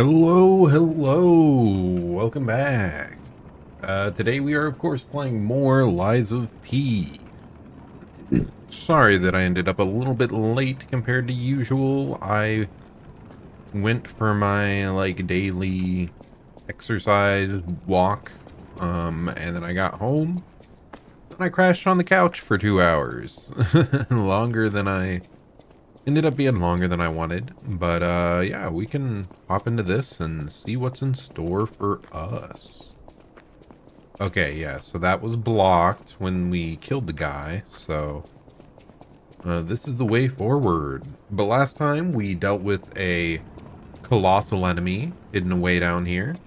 Hello, welcome back. Today we are of course playing more Lies of P. Sorry that I ended up a little bit late compared to usual. I went for my daily exercise walk, and then I got home and I crashed on the couch for 2 hours. Longer than I Ended up being longer than I wanted, but yeah, we can hop into this and see what's in store for us. Okay, yeah, so that was blocked when we killed the guy, so this is the way forward. But last time we dealt with a colossal enemy hidden away down here.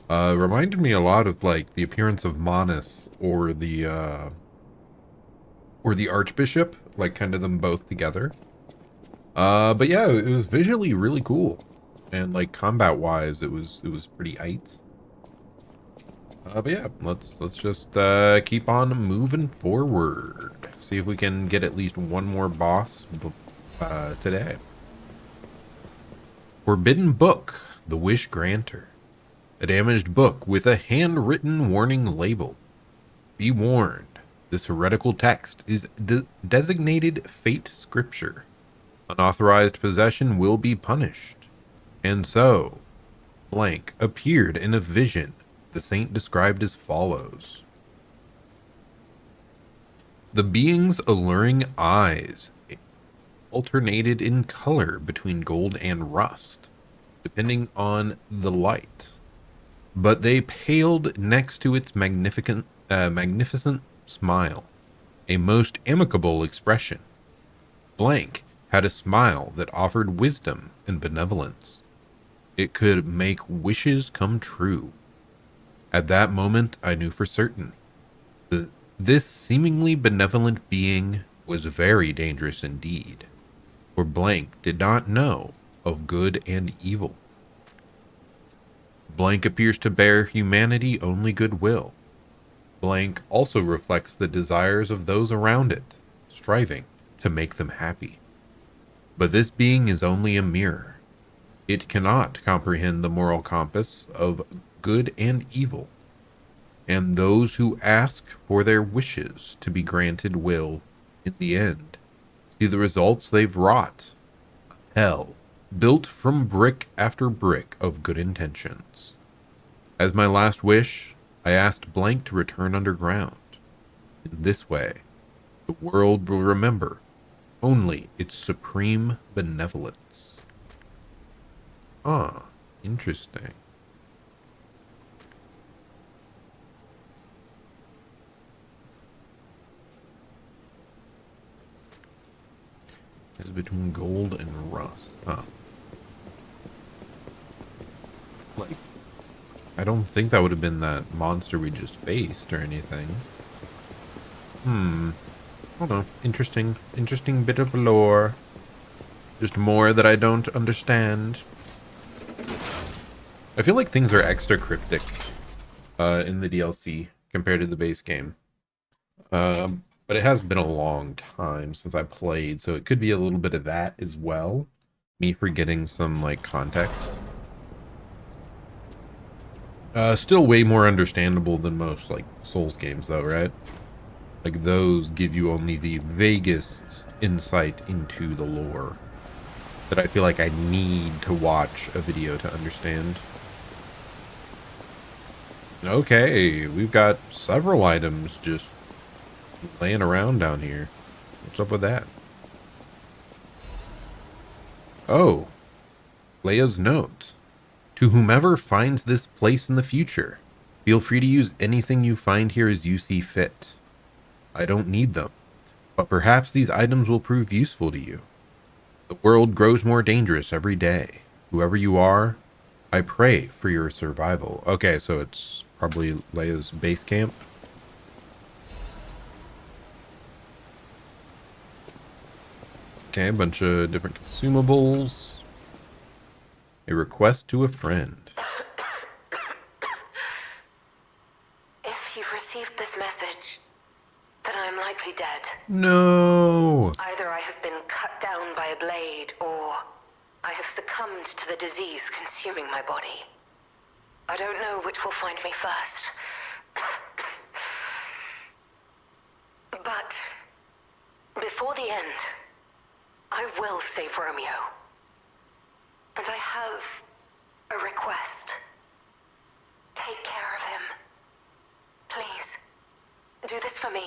Reminded me a lot of the appearance of Manus or the Archbishop, like kind of them both together. But yeah, it was visually really cool, and like combat wise, it was pretty aight. But yeah, let's just keep on moving forward. See if we can get at least one more boss today. Forbidden Book, the Wish Granter. A damaged book with a handwritten warning label. Be warned, this heretical text is designated fate scripture. Unauthorized possession will be punished. And so, blank appeared in a vision, the saint described as follows. The being's alluring eyes alternated in color between gold and rust, depending on the light. But they paled next to its magnificent smile, a most amicable expression. Blank had a smile that offered wisdom and benevolence. It could make wishes come true. At that moment, I knew for certain. This seemingly benevolent being was very dangerous indeed, for Blank did not know of good and evil. Blank appears to bear humanity only goodwill. Blank also reflects the desires of those around it, striving to make them happy. But this being is only a mirror. It cannot comprehend the moral compass of good and evil, and those who ask for their wishes to be granted will, in the end, see the results they've wrought. Hell, built from brick after brick of good intentions. As my last wish, I asked Blank to return underground. In this way, the world will remember only its supreme benevolence. Ah, interesting. It's between gold and rust. Huh. Like, I don't think that would have been that monster we just faced or anything. I don't know. Interesting bit of lore. Just more that I don't understand. I feel like things are extra cryptic in the DLC compared to the base game. But it has been a long time since I played, so it could be a little bit of that as well. Me forgetting some context. Still way more understandable than most Souls games though, right? Like those give you only the vaguest insight into the lore that I feel like I need to watch a video to understand. Okay, we've got several items just laying around down here. What's up with that? Oh, Leia's note. To whomever finds this place in the future, feel free to use anything you find here as you see fit. I don't need them, but perhaps these items will prove useful to you. The world grows more dangerous every day. Whoever you are, I pray for your survival. Okay, so it's probably Leia's base camp. Okay, a bunch of different consumables. A request to a friend. If you've received this message, then I'm likely dead. No. Either I have been cut down by a blade, or I have succumbed to the disease consuming my body. I don't know which will find me first. But before the end, I will save Romeo. And I have a request. Take care of him. Please, do this for me.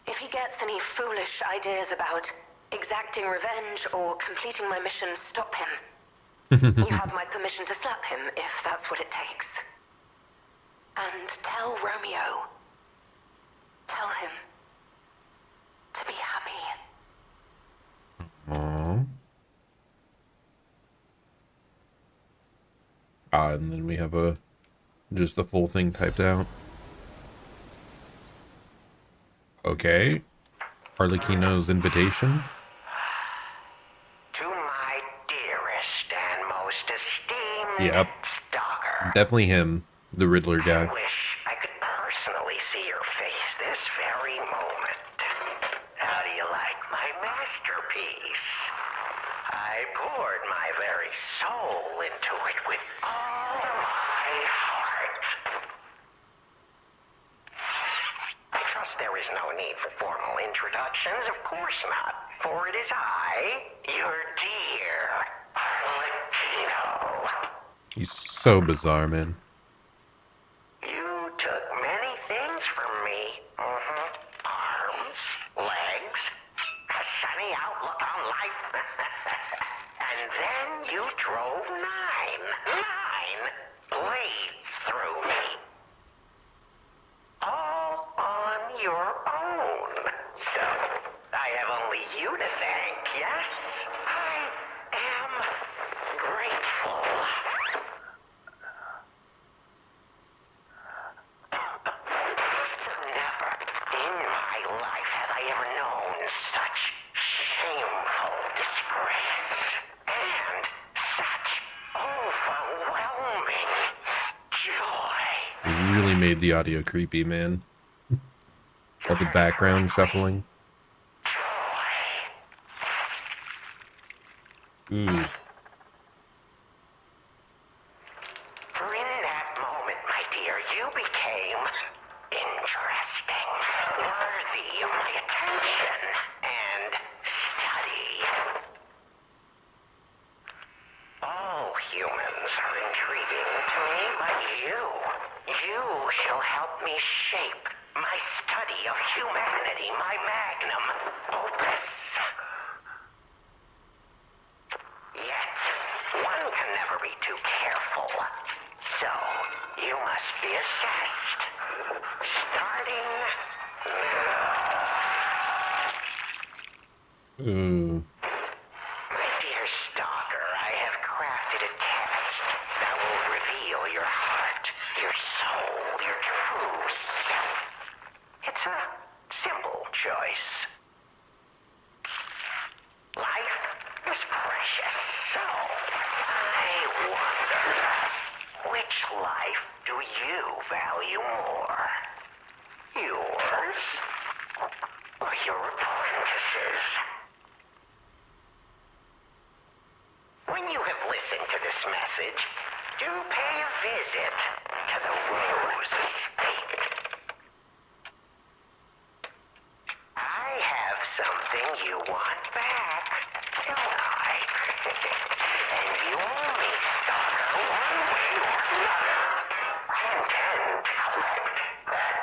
If he gets any foolish ideas about exacting revenge or completing my mission, stop him. You have my permission to slap him if that's what it takes. And tell Romeo. Tell him to be happy. Aww. And then we have just the full thing typed out. Okay. Arlecchino's invitation. To my dearest and most esteemed Yep. stalker. Definitely him, the Riddler I guy. wish I could personally see your face this very moment. How do you like my masterpiece? I poured my very soul into it with all my heart. I trust there is no need for formal introductions. Of course not. For it is I, your dear Arlecchino. He's so bizarre, man. You took many things from me. Arms, legs, a sunny outlook on life. And then you drove nine blades through me. All on your own. So, I have only you to thank, yes? I am grateful. Never in my life have I ever known such shameful disgrace. And such overwhelming joy. He really made the audio creepy, man. All the background shuffling. Ooh. For in that moment, my dear, you became interesting, worthy of my attention and study. All humans are intriguing to me, but you shall help me shape my study of humanity, my magnum opus. Yet, one can never be too careful. So, you must be assessed. Starting now. Ooh. My dear stalker, I have crafted a test that will reveal your heart, your soul, your true self. It's a simple choice. Life is precious, so I wonder, which life do you value more? Yours or your apprentice's? When you have listened to this message, do pay a visit to the Rose Estate. I have something you want back, don't I? And you owe me, stalker, one way or another. I intend to collect that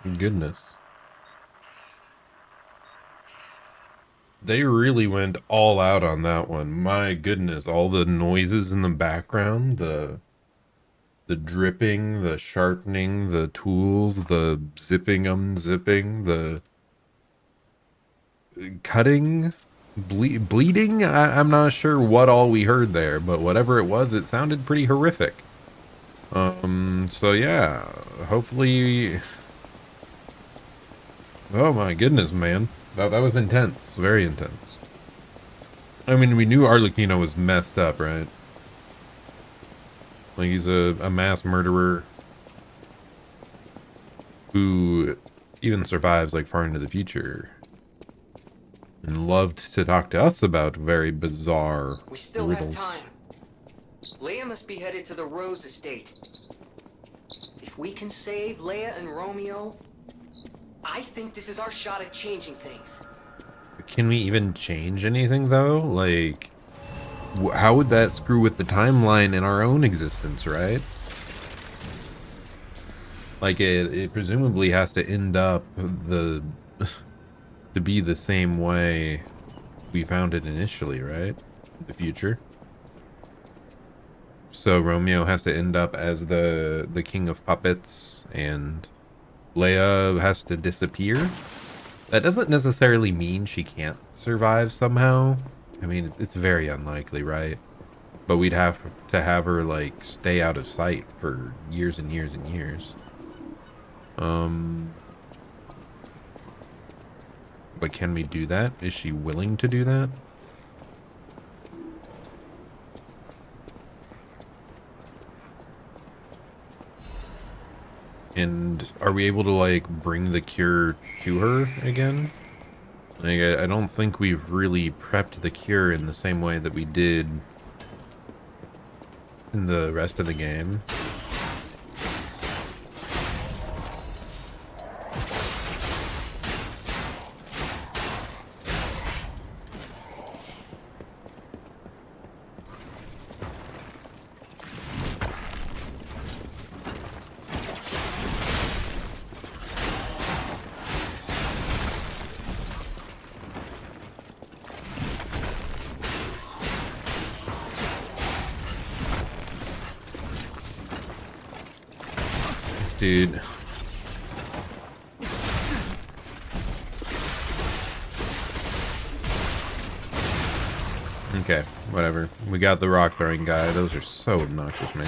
debt. Goodness. They really went all out on that one. My goodness, all the noises in the background, the dripping, the sharpening, the tools, the zipping, unzipping, the cutting, bleeding. I'm not sure what all we heard there, but whatever it was, it sounded pretty horrific. So yeah, hopefully. Oh my goodness, man. That was intense. Very intense. I mean, we knew Arlecchino was messed up, right? Like, he's a mass murderer who even survives like far into the future. And loved to talk to us about very bizarre We still riddles. have time. Leia must be headed to the Rose estate. If we can save Leia and Romeo, I think this is our shot at changing things. Can we even change anything though? Like, how would that screw with the timeline in our own existence, right? Like, it presumably has to end up to be the same way we found it initially, right? The future. So Romeo has to end up as the king of puppets, and Leia has to disappear. That doesn't necessarily mean she can't survive somehow. I mean, it's very unlikely, right? But we'd have to have her, like, stay out of sight for years and years and years. But can we do that? Is she willing to do that? And are we able to, like, bring the cure to her again? Like, I don't think we've really prepped the cure in the same way that we did in the rest of the game. Dude. Okay, whatever. We got the rock throwing guy. Those are so obnoxious, man.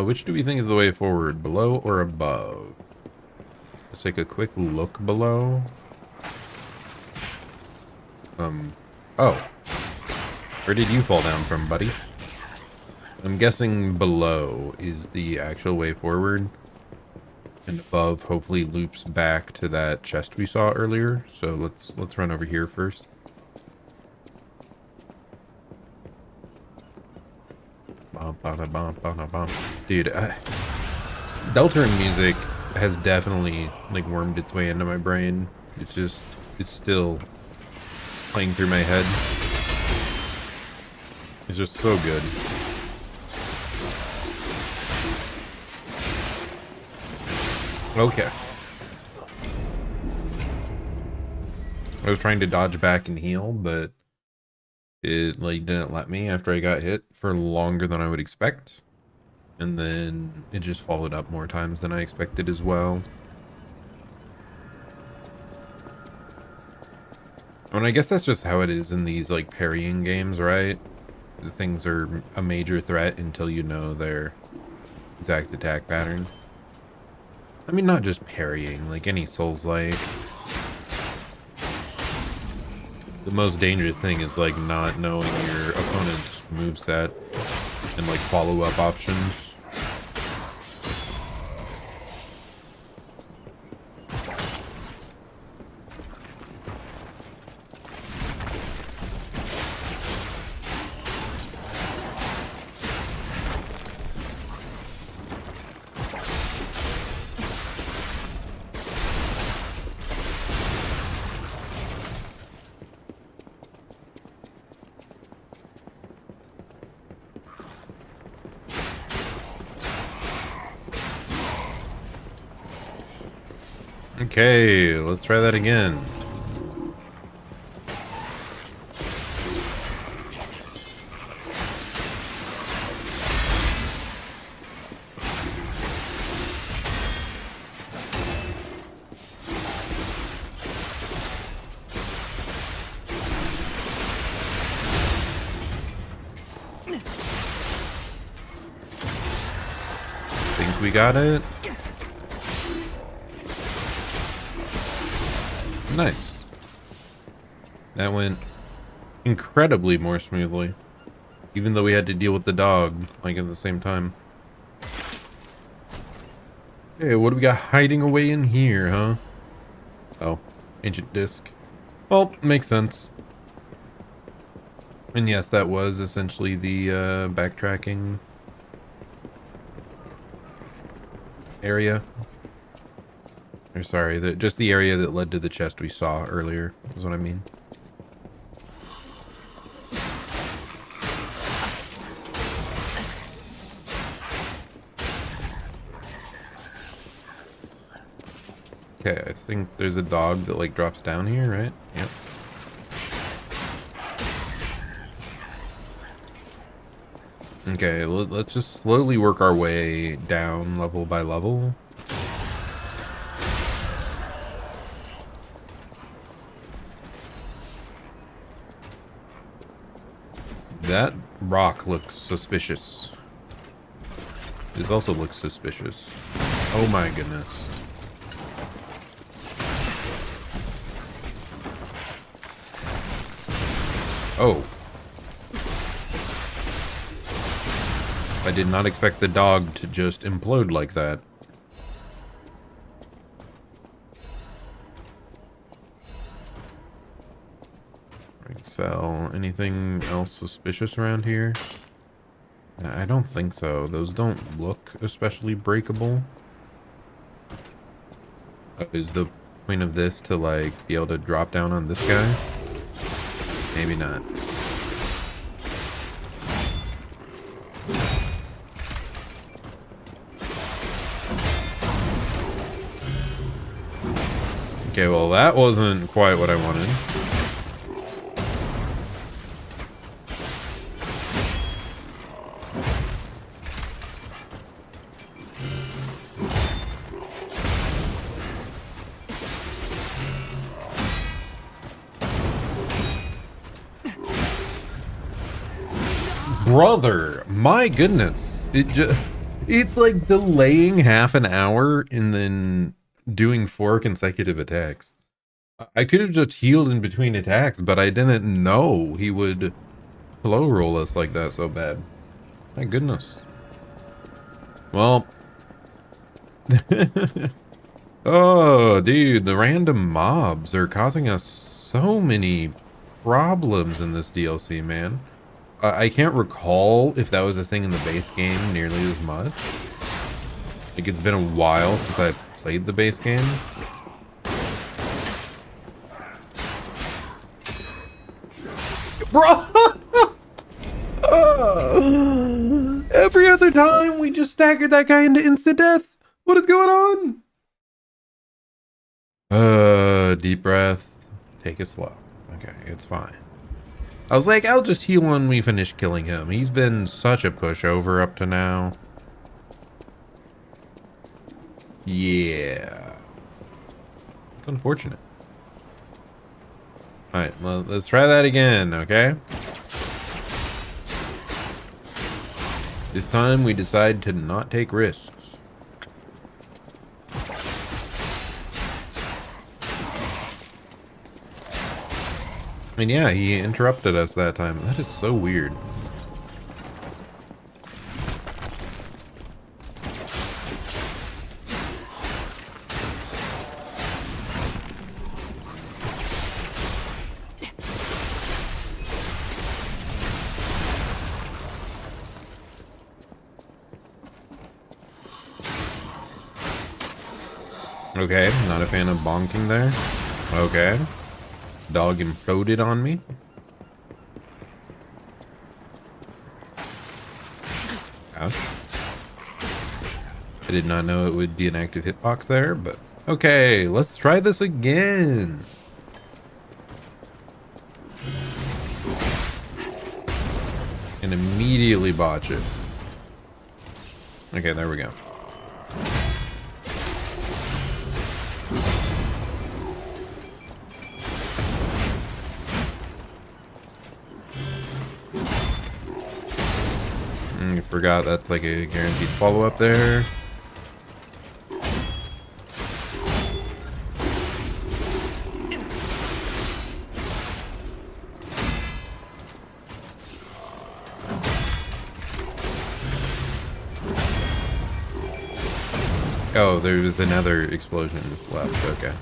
Which do we think is the way forward? Below or above? Let's take a quick look below. Oh. Where did you fall down from, buddy? I'm guessing below is the actual way forward. And above hopefully loops back to that chest we saw earlier. So let's run over here first. Dude, Deltarune music has definitely, like, wormed its way into my brain. It's still playing through my head. It's just so good. Okay. I was trying to dodge back and heal, but it, like, didn't let me after I got hit for longer than I would expect. And then it just followed up more times than I expected as well. And I guess that's just how it is in these, like, parrying games, right? Things are a major threat until you know their exact attack pattern. I mean, not just parrying, like any Souls-like. The most dangerous thing is, like, not knowing your opponent's moveset and, like, follow-up options. Okay, let's try that again. Think we got it? Nice. That went incredibly more smoothly. Even though we had to deal with the dog, like, at the same time. Okay, what do we got hiding away in here, huh? Oh, ancient disc. Well, makes sense. And yes, that was essentially the backtracking area. Or sorry, just the area that led to the chest we saw earlier, is what I mean. Okay, I think there's a dog that, like, drops down here, right? Yep. Okay, let's just slowly work our way down level by level. That rock looks suspicious. This also looks suspicious. Oh my goodness. Oh. I did not expect the dog to just implode like that. Sell anything else suspicious around here? I don't think so. Those don't look especially breakable. Is the point of this to, like, be able to drop down on this guy? Maybe not. Okay, well, that wasn't quite what I wanted. Brother, my goodness. It's like delaying half an hour and then doing 4 consecutive attacks. I could have just healed in between attacks, but I didn't know he would slow roll us like that so bad. My goodness. Well. Oh, dude, the random mobs are causing us so many problems in this DLC, man. I can't recall if that was a thing in the base game nearly as much. Like, it's been a while since I played the base game. Bro! Every other time we just staggered that guy into instant death. What is going on? Deep breath. Take it slow. Okay, it's fine. I was like, I'll just heal when we finish killing him. He's been such a pushover up to now. Yeah. It's unfortunate. Alright, well, let's try that again, okay? This time we decide to not take risks. And yeah, he interrupted us that time. That is so weird. Okay, not a fan of bonking there. Okay. Dog imploded on me. Ouch. I did not know it would be an active hitbox there, but okay, let's try this again. And immediately botch it. Okay, there we go. I forgot that's like a guaranteed follow-up there. Oh, there's another explosion left. Okay.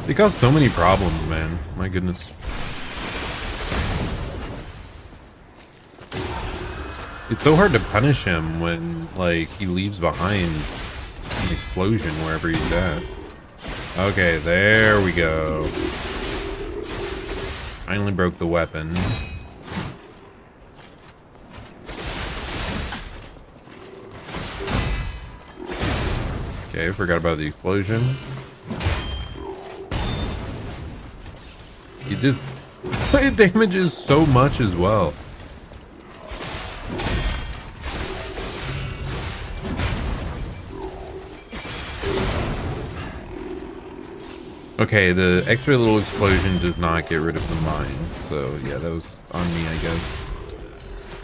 They cause so many problems, man. My goodness. It's so hard to punish him when, like, he leaves behind an explosion wherever he's at. Okay, there we go. Finally broke the weapon. Okay, forgot about the explosion. It damages so much as well. Okay, the extra little explosion does not get rid of the mine. So, yeah, that was on me, I guess.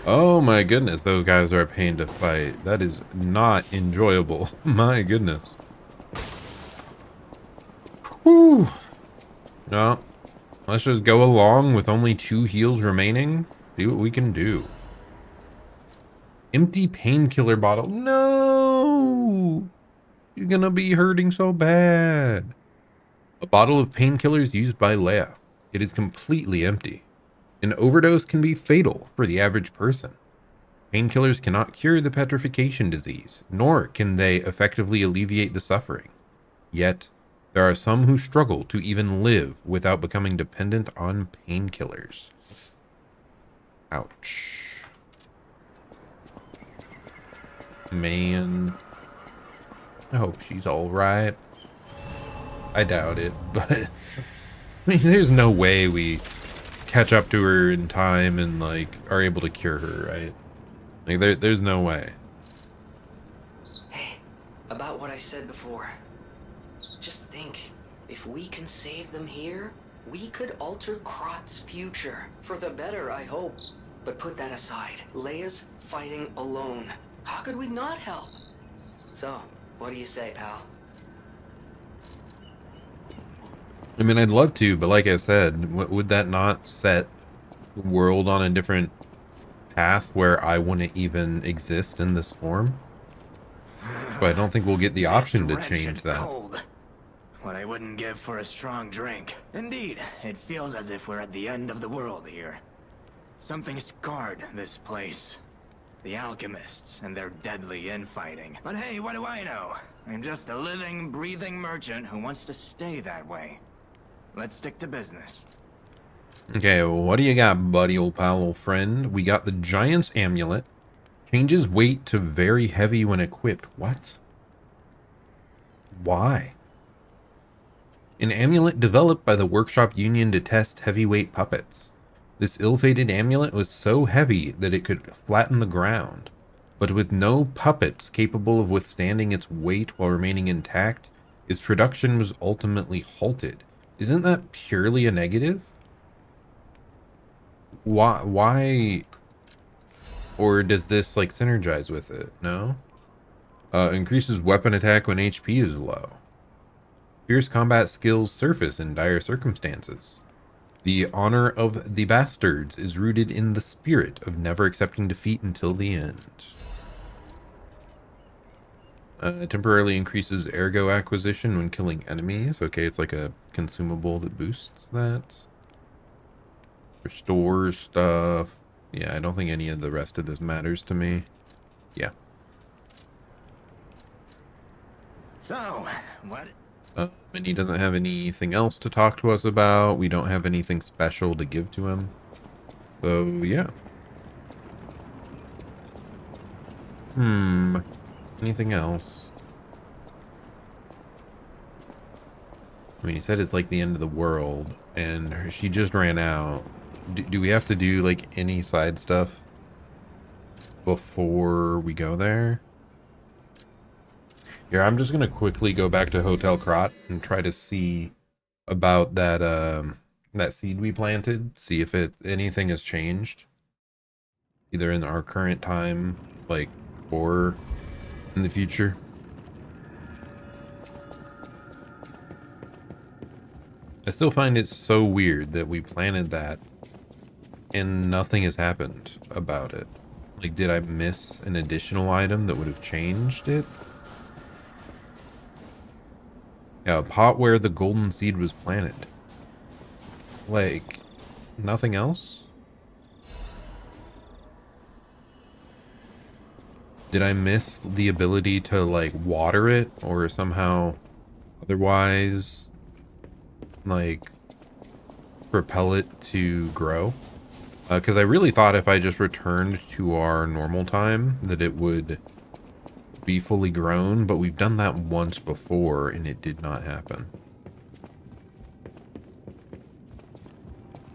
Oh my goodness, those guys are a pain to fight. That is not enjoyable. My goodness. Whew. No. Let's just go along with only 2 heals remaining. See what we can do. Empty painkiller bottle. No! You're gonna be hurting so bad. A bottle of painkillers used by Leia. It is completely empty. An overdose can be fatal for the average person. Painkillers cannot cure the petrification disease, nor can they effectively alleviate the suffering. Yet, there are some who struggle to even live without becoming dependent on painkillers. Ouch. Man. I hope she's alright. I doubt it, but I mean, there's no way we catch up to her in time and like are able to cure her, right? Like there's no way. Hey, about what I said before. Just think, if we can save them here, we could alter Krot's future. For the better, I hope. But put that aside, Leia's fighting alone. How could we not help? So, what do you say, pal? I mean, I'd love to, but like I said, would that not set the world on a different path where I wouldn't even exist in this form? But I don't think we'll get the option to change that. Cold. What I wouldn't give for a strong drink. Indeed, it feels as if we're at the end of the world here. Something scarred this place. The alchemists and their deadly infighting. But hey, what do I know? I'm just a living, breathing merchant who wants to stay that way. Let's stick to business. Okay, well, what do you got, buddy, old pal, old friend? We got the Giant's Amulet. Changes weight to very heavy when equipped. What? Why? An amulet developed by the Workshop Union to test heavyweight puppets. This ill-fated amulet was so heavy that it could flatten the ground. But with no puppets capable of withstanding its weight while remaining intact, its production was ultimately halted. Isn't that purely a negative? Why? Or does this like synergize with it? No? Increases weapon attack when HP is low. Fierce combat skills surface in dire circumstances. The honor of the bastards is rooted in the spirit of never accepting defeat until the end. Temporarily increases ergo acquisition when killing enemies. Okay, it's like a consumable that boosts that. Restores stuff. Yeah, I don't think any of the rest of this matters to me. Yeah. So, what? And he doesn't have anything else to talk to us about. We don't have anything special to give to him. So, yeah. Anything else? I mean, he said it's like the end of the world, and she just ran out. Do we have to do, like, any side stuff before we go there? Here, I'm just gonna quickly go back to Hotel Krot and try to see about that, that seed we planted. See if anything has changed. Either in our current time, like, or in the future. I still find it so weird that we planted that and nothing has happened about it. Like, did I miss an additional item that would have changed it? Yeah, a pot where the golden seed was planted. Like, nothing else? Did I miss the ability to, like, water it or somehow otherwise, like, propel it to grow? Because I really thought if I just returned to our normal time that it would be fully grown, but we've done that once before and it did not happen.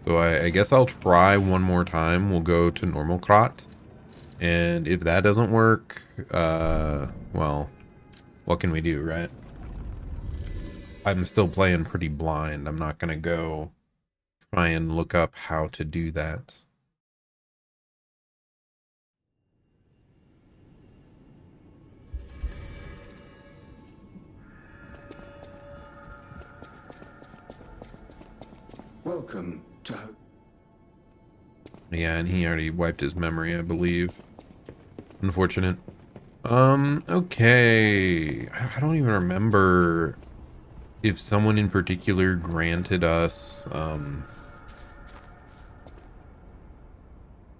So I guess I'll try one more time. We'll go to normal crot. And if that doesn't work, well, what can we do, right? I'm still playing pretty blind. I'm not going to go try and look up how to do that. Welcome to... Yeah, and he already wiped his memory, I believe. Unfortunate. Okay. I don't even remember if someone in particular granted us,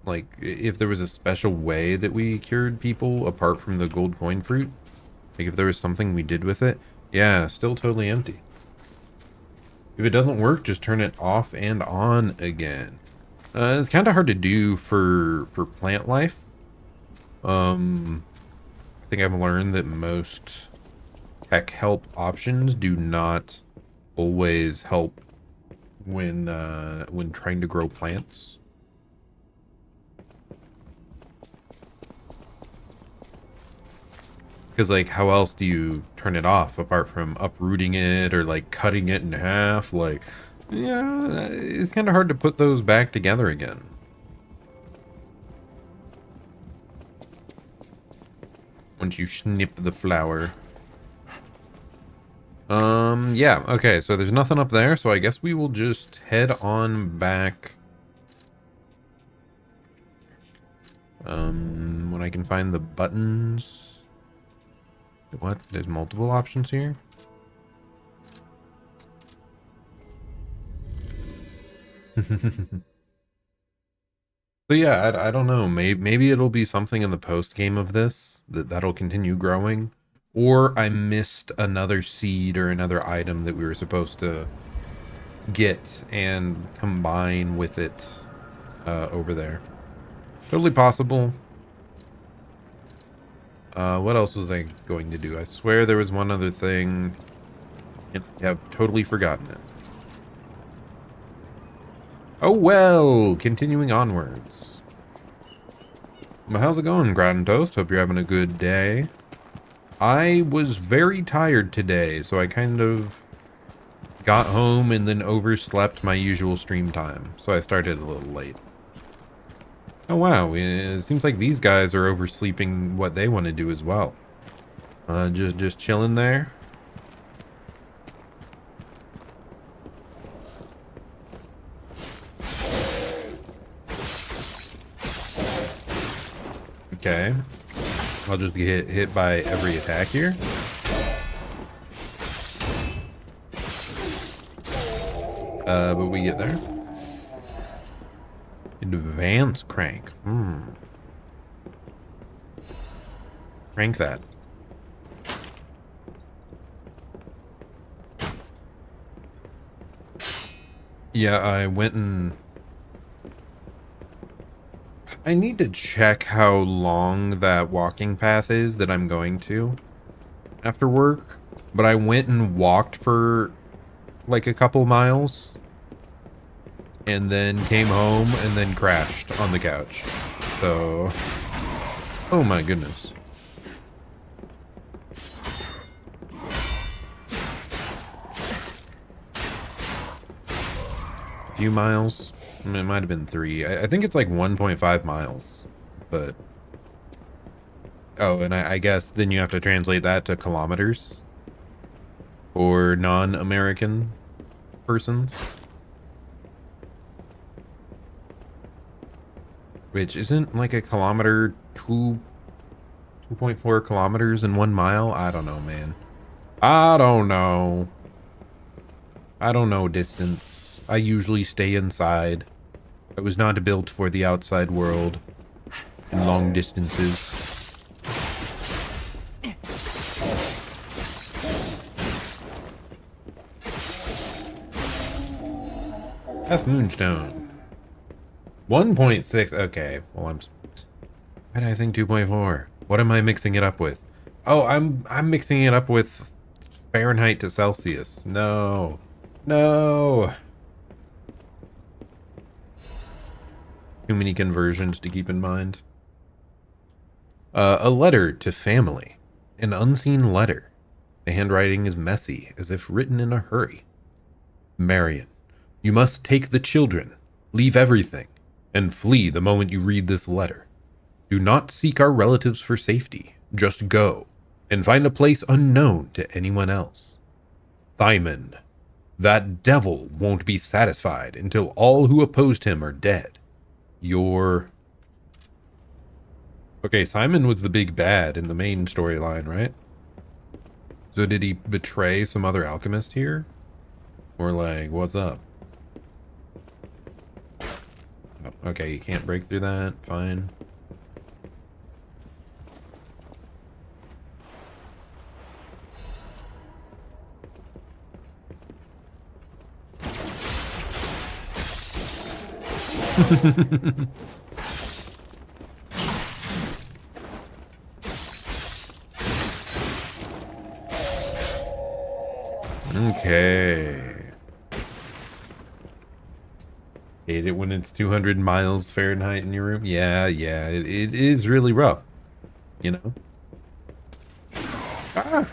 like, if there was a special way that we cured people apart from the gold coin fruit. Like, if there was something we did with it. Yeah, still totally empty. If it doesn't work, just turn it off and on again. It's kind of hard to do for plant life. I think I've learned that most tech help options do not always help when trying to grow plants. Because, like, how else do you turn it off apart from uprooting it or, like, cutting it in half? Like, yeah, it's kind of hard to put those back together again. Once you snip the flower. Yeah, okay, so there's nothing up there, so I guess we will just head on back. When I can find the buttons. What? There's multiple options here? So yeah, I don't know. Maybe it'll be something in the post game of this that'll continue growing, or I missed another seed or another item that we were supposed to get and combine with it over there. Totally possible. What else was I going to do? I swear there was one other thing, and I have totally forgotten it. Oh well, continuing onwards. Well, how's it going, Ground Toast? Hope you're having a good day. I was very tired today, so I kind of got home and then overslept my usual stream time, so I started a little late. Oh wow, it seems like these guys are oversleeping what they want to do as well. Just chilling there. Okay. I'll just get hit by every attack here. But we get there. Advance crank. Crank that. Yeah, I went and... I need to check how long that walking path is that I'm going to after work. But I went and walked for like a couple miles. And then came home and then crashed on the couch. So... Oh my goodness. A few miles. I mean, it might have been 3. I think it's like 1.5 miles. But... Oh, and I guess then you have to translate that to kilometers. For non-American persons. which isn't like a kilometer, 2.4 kilometers in 1 mile. I don't know, man. I don't know. I don't know distance. I usually stay inside. I was not built for the outside world in long distances. F Moonstone. 1.6. Okay. Well, why did I think 2.4? What am I mixing it up with? Oh, I'm mixing it up with Fahrenheit to Celsius. No. No. Too many conversions to keep in mind. A letter to family. An unseen letter. The handwriting is messy, as if written in a hurry. Marion, you must take the children, leave everything, and flee the moment you read this letter. Do not seek our relatives for safety. Just go, and find a place unknown to anyone else. Simon, that devil won't be satisfied until all who opposed him are dead. Okay, Simon was the big bad in the main storyline, right? So did he betray some other alchemist here? Or like, what's up? Oh, okay, you can't break through that. Fine. Okay. Hate it when it's 200 miles Fahrenheit in your room. Yeah, it is really rough. You know? Ah!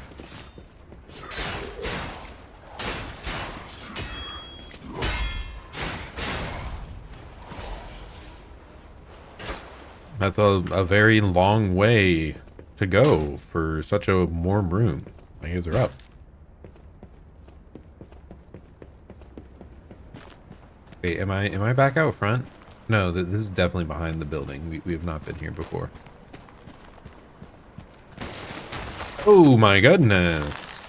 That's a very long way to go for such a warm room. My hands are up. Wait, am I back out front? No, this is definitely behind the building. We have not been here before. Oh my goodness.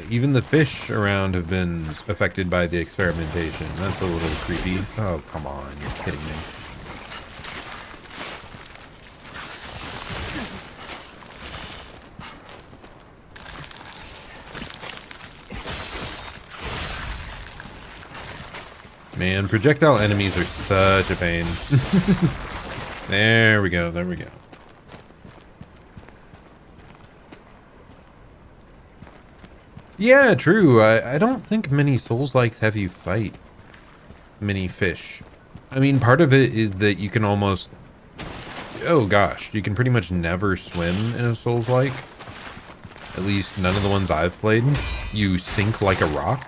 Even the fish around have been affected by the experimentation. That's a little creepy. Oh, come on. You're kidding me. Man, projectile enemies are such a pain. There we go, there we go. Yeah, true. I don't think many Souls-likes have you fight many fish. I mean, part of it is that you can almost... Oh gosh, you can pretty much never swim in a Souls-like. At least none of the ones I've played. You sink like a rock.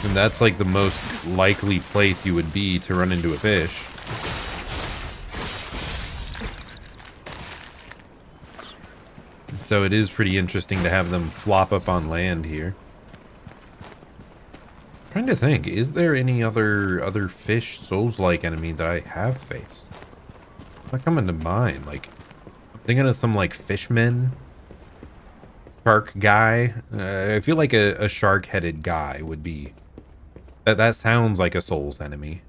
And that's like the most likely place you would be to run into a fish. So it is pretty interesting to have them flop up on land here. I'm trying to think, is there any other fish Souls-like enemy that I have faced? Not coming to mind. Like, I'm thinking of some like fishmen, shark guy. I feel like a shark-headed guy would be. That sounds like a Souls enemy.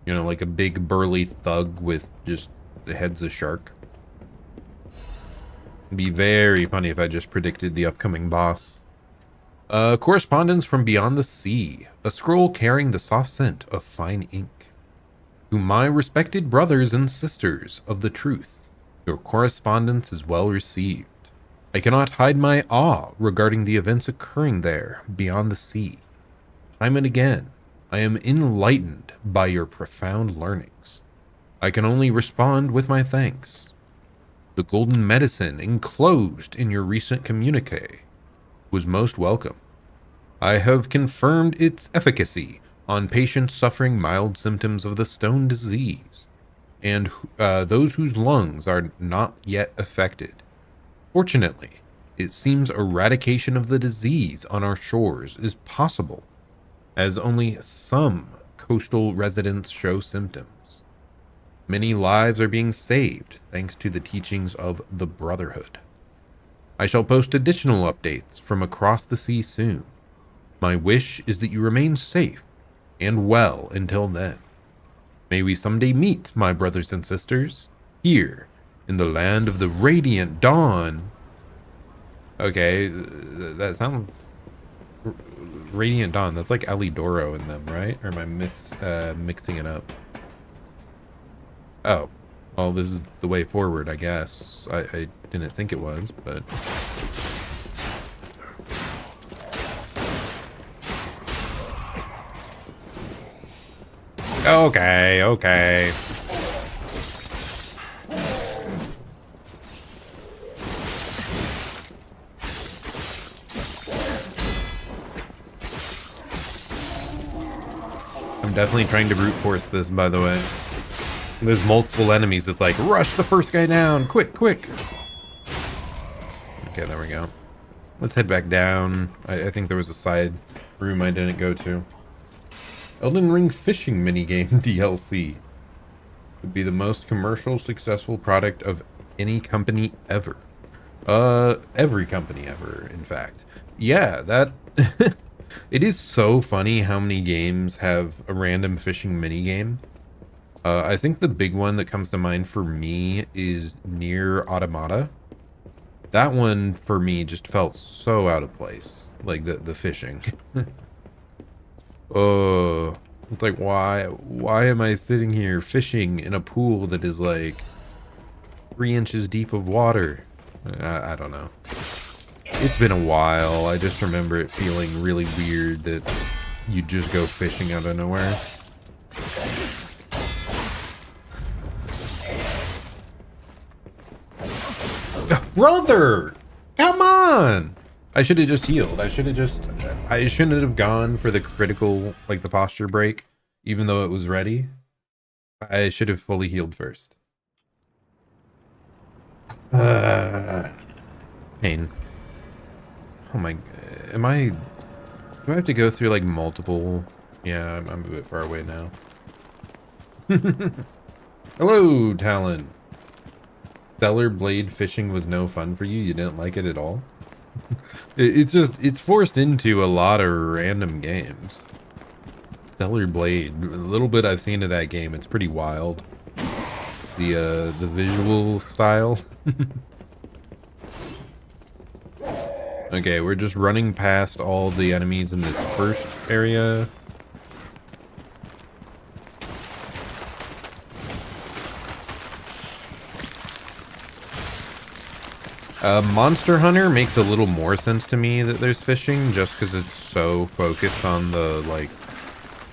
You know, like a big burly thug with just the head's a shark. It'd be very funny if I just predicted the upcoming boss. Correspondence from beyond the sea. A scroll carrying the soft scent of fine ink. To my respected brothers and sisters of the truth. Your correspondence is well received. I cannot hide my awe regarding the events occurring there beyond the sea. Time and again, I am enlightened by your profound learnings. I can only respond with my thanks. The golden medicine enclosed in your recent communique was most welcome. I have confirmed its efficacy on patients suffering mild symptoms of the stone disease, and those whose lungs are not yet affected. Fortunately, it seems eradication of the disease on our shores is possible, as only some coastal residents show symptoms. Many lives are being saved thanks to the teachings of the Brotherhood. I shall post additional updates from across the sea soon. My wish is that you remain safe and well until then. May we someday meet, my brothers and sisters, here in the land of the radiant dawn. Okay, that sounds... Radiant Dawn, that's like Alidoro in them, right? Or am I mixing it up? Oh, well, this is the way forward, I guess. I didn't think it was, but... Okay, okay. I'm definitely trying to brute force this, by the way. There's multiple enemies. It's like, rush the first guy down. Quick, quick. Okay, there we go. Let's head back down. I think there was a side room I didn't go to. Elden Ring fishing minigame DLC. Would be the most commercial successful product of any company ever. Every company ever, in fact. Yeah, that... It is so funny how many games have a random fishing minigame. I think the big one that comes to mind for me is Nier Automata. That one, for me, just felt so out of place. Like, the fishing. Oh, it's like, why am I sitting here fishing in a pool that is, like, 3 inches deep of water? I don't know. It's been a while. I just remember it feeling really weird that you just go fishing out of nowhere. Brother! Come on! I should have just healed. I shouldn't have gone for the critical, like the posture break, even though it was ready. I should have fully healed first. Pain. Oh my, do I have to go through like multiple? Yeah, I'm a bit far away now. Hello, Talon. Stellar blade fishing was no fun for you? You didn't like it at all? It's forced into a lot of random games. Stellar blade, a little bit I've seen of that game. It's pretty wild. The visual style. Okay, we're just running past all the enemies in this first area. Monster Hunter makes a little more sense to me that there's fishing, just because it's so focused on the, like,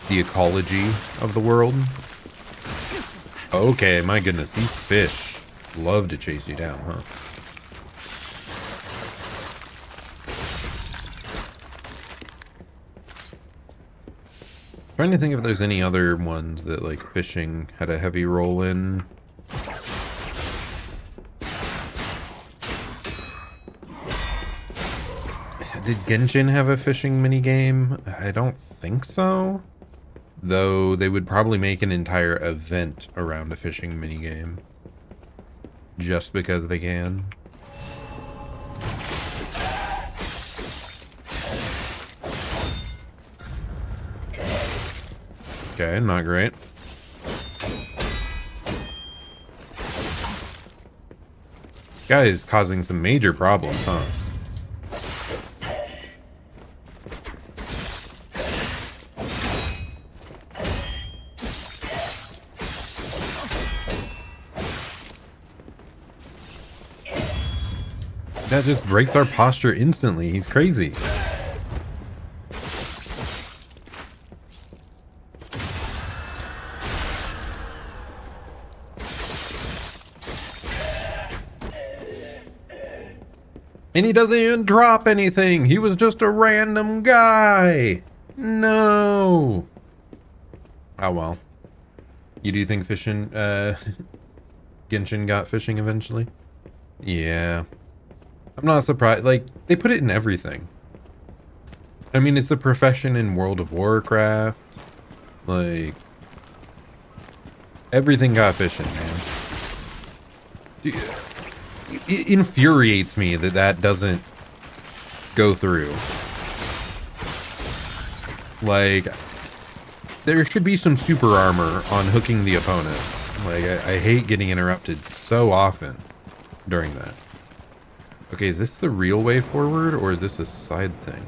the ecology of the world. Okay, my goodness, these fish love to chase you down, huh? Trying to think if there's any other ones that, like, fishing had a heavy role in. Did Genshin have a fishing minigame? I don't think so. Though they would probably make an entire event around a fishing minigame. Just because they can. Okay, not great. Guy is causing some major problems, huh? That just breaks our posture instantly. He's crazy. And he doesn't even drop anything. He was just a random guy. No. Oh well. You do think fishing, Genshin got fishing eventually? Yeah. I'm not surprised. Like, they put it in everything. I mean, it's a profession in World of Warcraft. Like, everything got fishing, man. It infuriates me that that doesn't go through. Like, there should be some super armor on hooking the opponent. Like, I hate getting interrupted so often during that. Okay, is this the real way forward, or is this a side thing?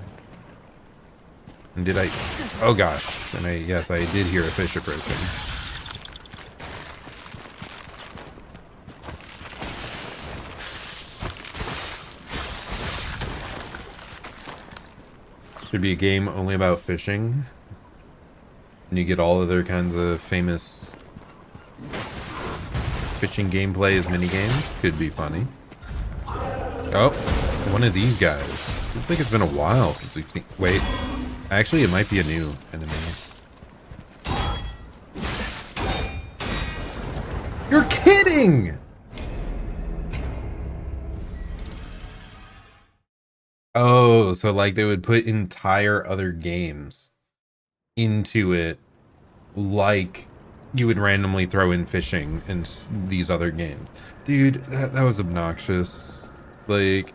And did I... Oh gosh. And yes, I did hear a fish approaching. Should be a game only about fishing. And you get all other kinds of famous fishing gameplay as minigames. Could be funny. Oh, one of these guys. Seems like it's been a while since we've seen... Wait. Actually, it might be a new enemy. You're kidding! Oh, so like they would put entire other games into it, like you would randomly throw in fishing and these other games. Dude, that was obnoxious. Like,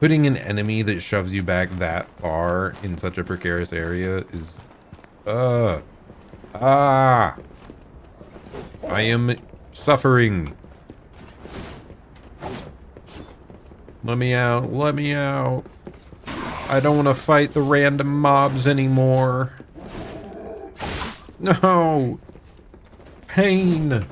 putting an enemy that shoves you back that far in such a precarious area is... I am suffering. Let me out. Let me out. I don't want to fight the random mobs anymore. No. Pain.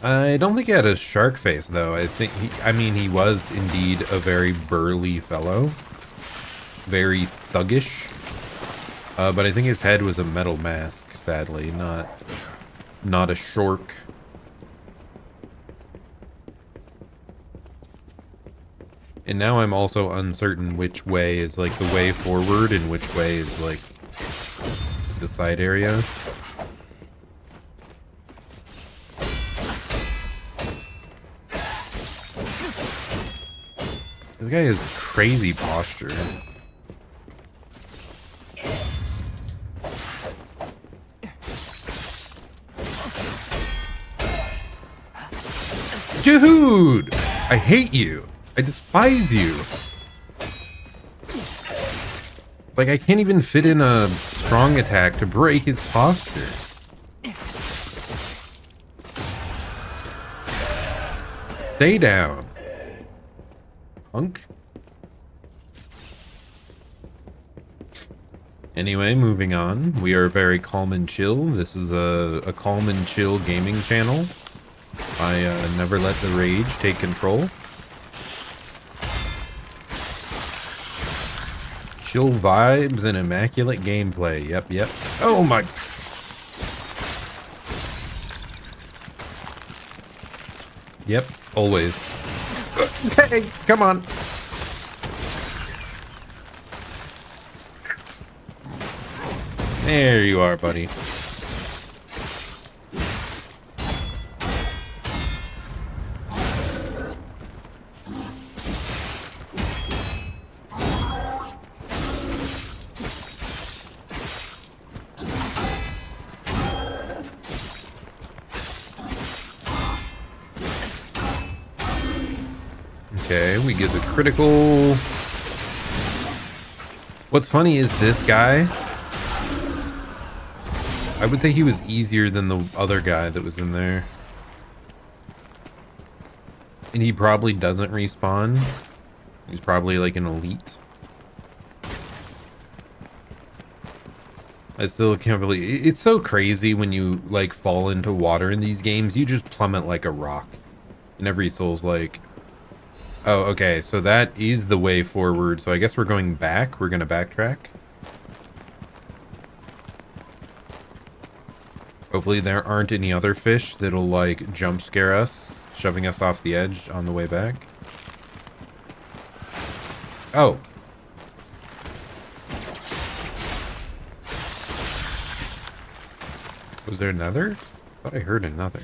I don't think he had a shark face, though. I think he was indeed a very burly fellow. Very thuggish. But I think his head was a metal mask, sadly, not a shark. And now I'm also uncertain which way is like the way forward and which way is like the side area. This guy has crazy posture. Dude! I hate you. I despise you. Like, I can't even fit in a strong attack to break his posture. Stay down. Punk. Anyway, moving on. We are very calm and chill. This is a calm and chill gaming channel. I never let the rage take control. Chill vibes and immaculate gameplay. Yep, yep. Oh my... Yep, always. Hey, come on. There you are, buddy. Okay, we get the critical. What's funny is this guy, I would say he was easier than the other guy that was in there. And he probably doesn't respawn. He's probably like an elite. I still can't believe it's so crazy when you like fall into water in these games. You just plummet like a rock. In every Souls like. Oh, okay, so that is the way forward. So I guess we're going back. We're gonna backtrack. Hopefully there aren't any other fish that'll like jump scare us, shoving us off the edge on the way back. Oh. Was there another? Thought I heard another.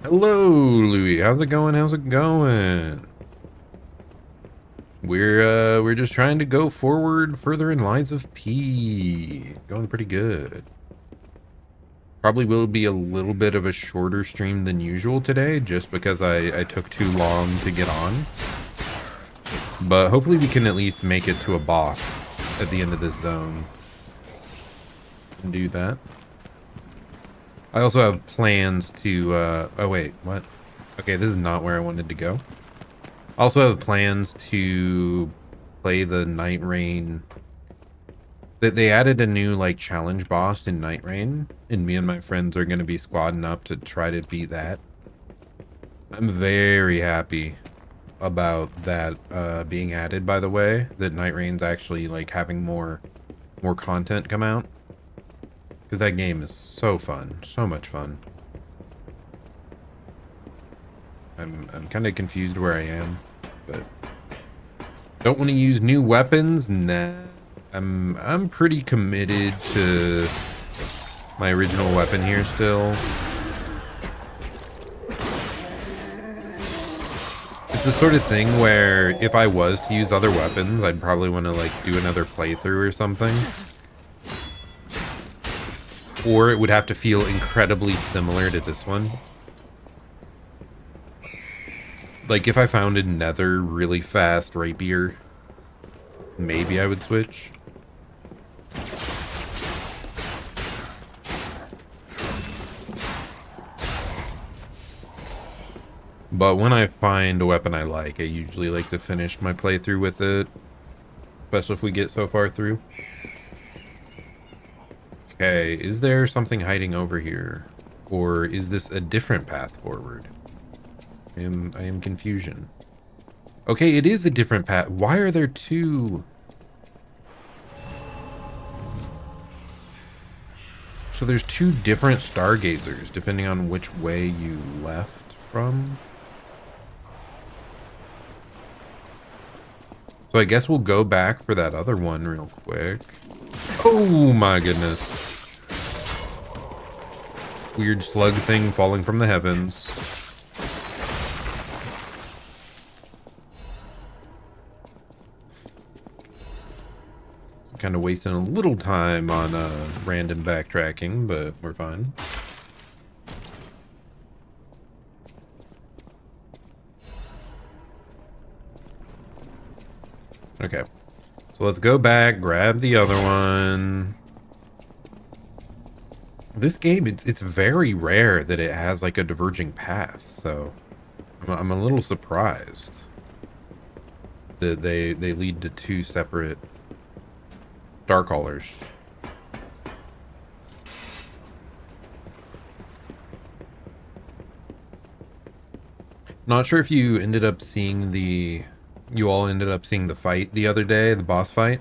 Hello, Louis. How's it going? How's it going? We're just trying to go forward further in Lies of P. Going pretty good. Probably will be a little bit of a shorter stream than usual today, just because I took too long to get on. But hopefully we can at least make it to a boss at the end of this zone. And do that. I also have plans to, oh wait, what? Okay, this is not where I wanted to go. I also have plans to play the Night Rain. They added a new, like, challenge boss in Night Rain, and me and my friends are going to be squadding up to try to beat that. I'm very happy about that being added, by the way, that Night Rain's actually, like, having more content come out. Because that game is so fun, so much fun. I'm kind of confused where I am, but don't want to use new weapons. Nah, I'm pretty committed to my original weapon here still. It's the sort of thing where if I was to use other weapons, I'd probably want to like do another playthrough or something. Or it would have to feel incredibly similar to this one. Like, if I found a nether really fast rapier, maybe I would switch. But when I find a weapon I like, I usually like to finish my playthrough with it. Especially if we get so far through. Okay, is there something hiding over here? Or is this a different path forward? I am confusion. Okay, it is a different path. Why are there two? So there's two different stargazers, depending on which way you left from. So I guess we'll go back for that other one real quick. Oh my goodness. Weird slug thing falling from the heavens. Kind of wasting a little time on random backtracking, but we're fine. Okay, so let's go back, grab the other one. This game, it's very rare that it has like a diverging path, so I'm a little surprised that they lead to two separate Starcallers. Not sure if you ended up seeing you all ended up seeing the fight the other day, the boss fight.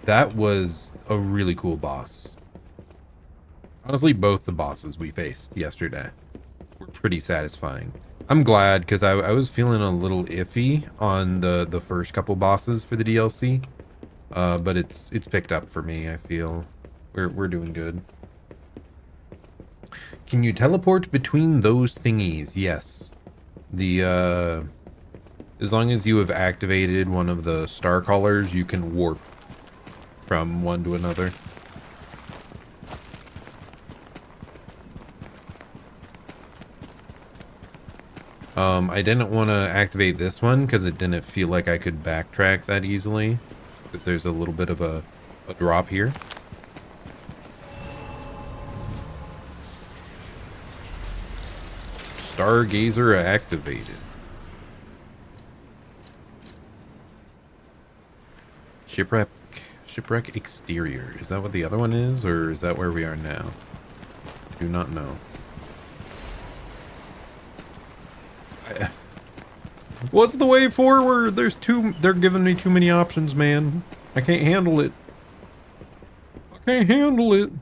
That was a really cool boss. Honestly, both the bosses we faced yesterday were pretty satisfying. I'm glad, because I was feeling a little iffy on the first couple bosses for the DLC. But it's picked up for me, I feel. We're doing good. Can you teleport between those thingies? Yes. The as long as you have activated one of the Starcallers, you can warp from one to another. I didn't want to activate this one because it didn't feel like I could backtrack that easily. Because there's a little bit of a drop here. Stargazer activated. Shipwreck exterior. Is that what the other one is, or is that where we are now? Do not know. What's the way forward? There's two. They're giving me too many options, man. I can't handle it. I can't handle it.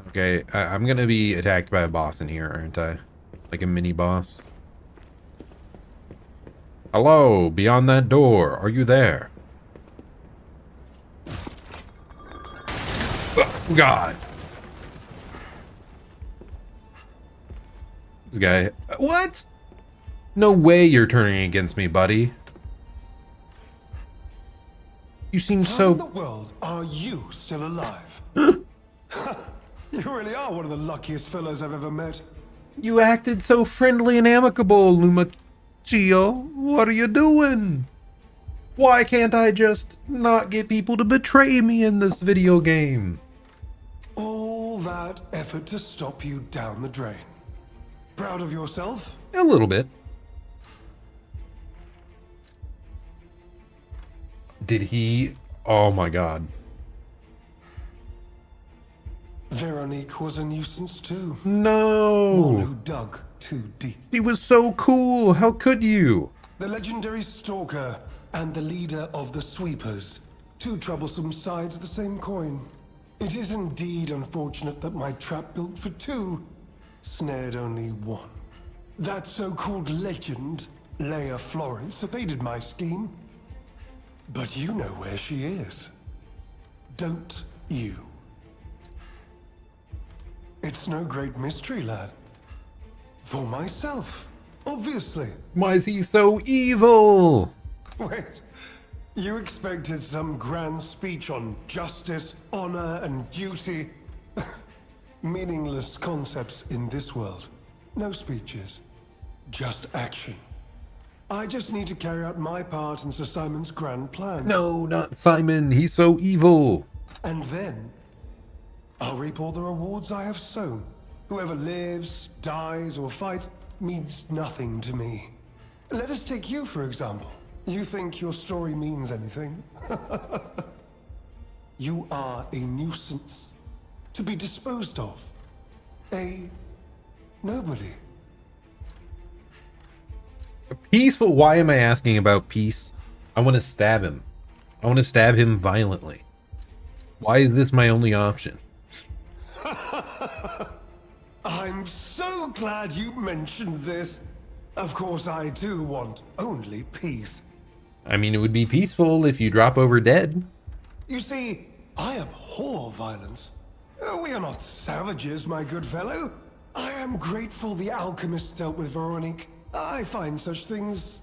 Okay, I'm gonna be attacked by a boss in here, aren't I? Like a mini boss. Hello, beyond that door. Are you there? Oh, God. This guy. What? No way you're turning against me, buddy. You seem How in the so... world are you still alive? You really are one of the luckiest fellows I've ever met. You acted so friendly and amicable, Lumachio. What are you doing? Why can't I just not get people to betray me in this video game? All that effort to stop you down the drain. Proud of yourself? A little bit. Did he? Oh my god. Veronique was a nuisance too. One No. who dug too deep. He was so cool. How could you? The legendary stalker and the leader of the sweepers. Two troublesome sides of the same coin. It is indeed unfortunate that my trap built for two snared only one. That so-called legend, Leia Florence, evaded my scheme. But you know where she is. Don't you? It's no great mystery, lad. For myself, obviously. Why is he so evil? Wait, you expected some grand speech on justice, honor, and duty? Meaningless concepts in this world. No speeches, just action. I just need to carry out my part in Sir Simon's grand plan. No, not Simon. He's so evil. And then, I'll reap all the rewards I have sown. Whoever lives, dies, or fights means nothing to me. Let us take you, for example. You think your story means anything? You are a nuisance, to be disposed of. A nobody. Peaceful. Why am I asking about peace? I want to stab him. I want to stab him violently. Why is this my only option? I'm so glad you mentioned this. Of course, I too want only peace. I mean, it would be peaceful if you drop over dead. You see, I abhor violence. We are not savages, my good fellow. I am grateful the alchemist dealt with Veronique. I find such things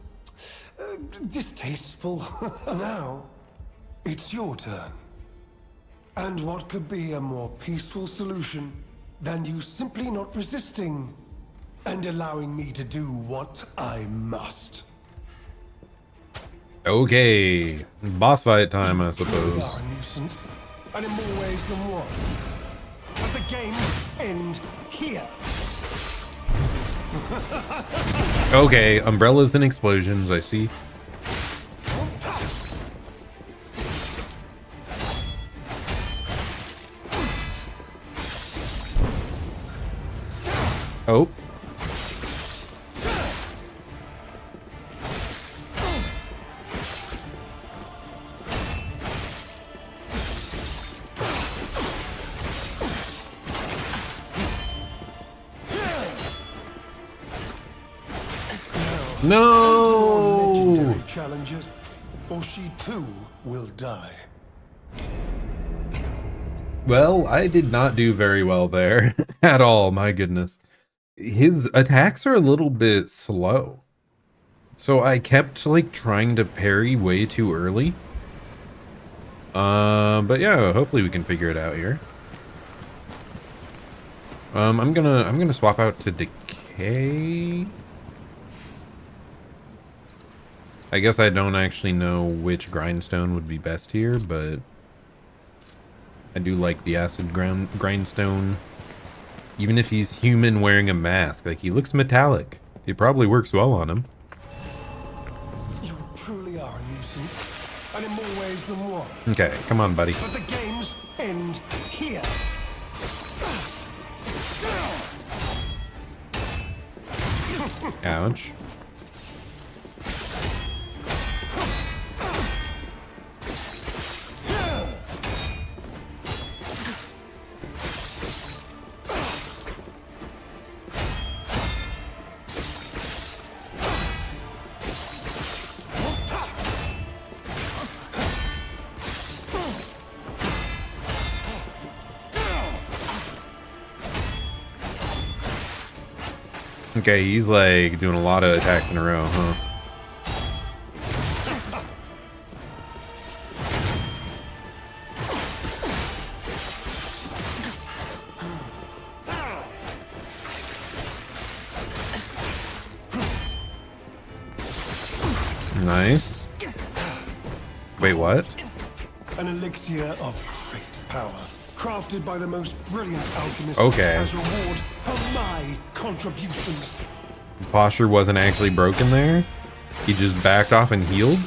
distasteful. Now, it's your turn. And what could be a more peaceful solution than you simply not resisting and allowing me to do what I must? Okay, boss fight time, I You suppose. are a nuisance, and in more ways than one. But the games end here. Okay, umbrellas and explosions, I see. Oh. No! Legendary challenges, or she too will die. Well, I did not do very well there at all, my goodness. His attacks are a little bit slow. So I kept like trying to parry way too early. But yeah, hopefully we can figure it out here. I'm gonna swap out to decay. I guess I don't actually know which grindstone would be best here, but I do like the acid grindstone. Even if he's human wearing a mask, like he looks metallic. It probably works well on him. You truly are a nuisance, and in more ways than one. Okay, come on, buddy. But the games end here. Ouch. Okay, he's like doing a lot of attacks in a row, huh? Nice. Wait, what? An elixir of great power, crafted by the most brilliant alchemists Okay. as reward for my contributions. His posture wasn't actually broken there. He just backed off and healed.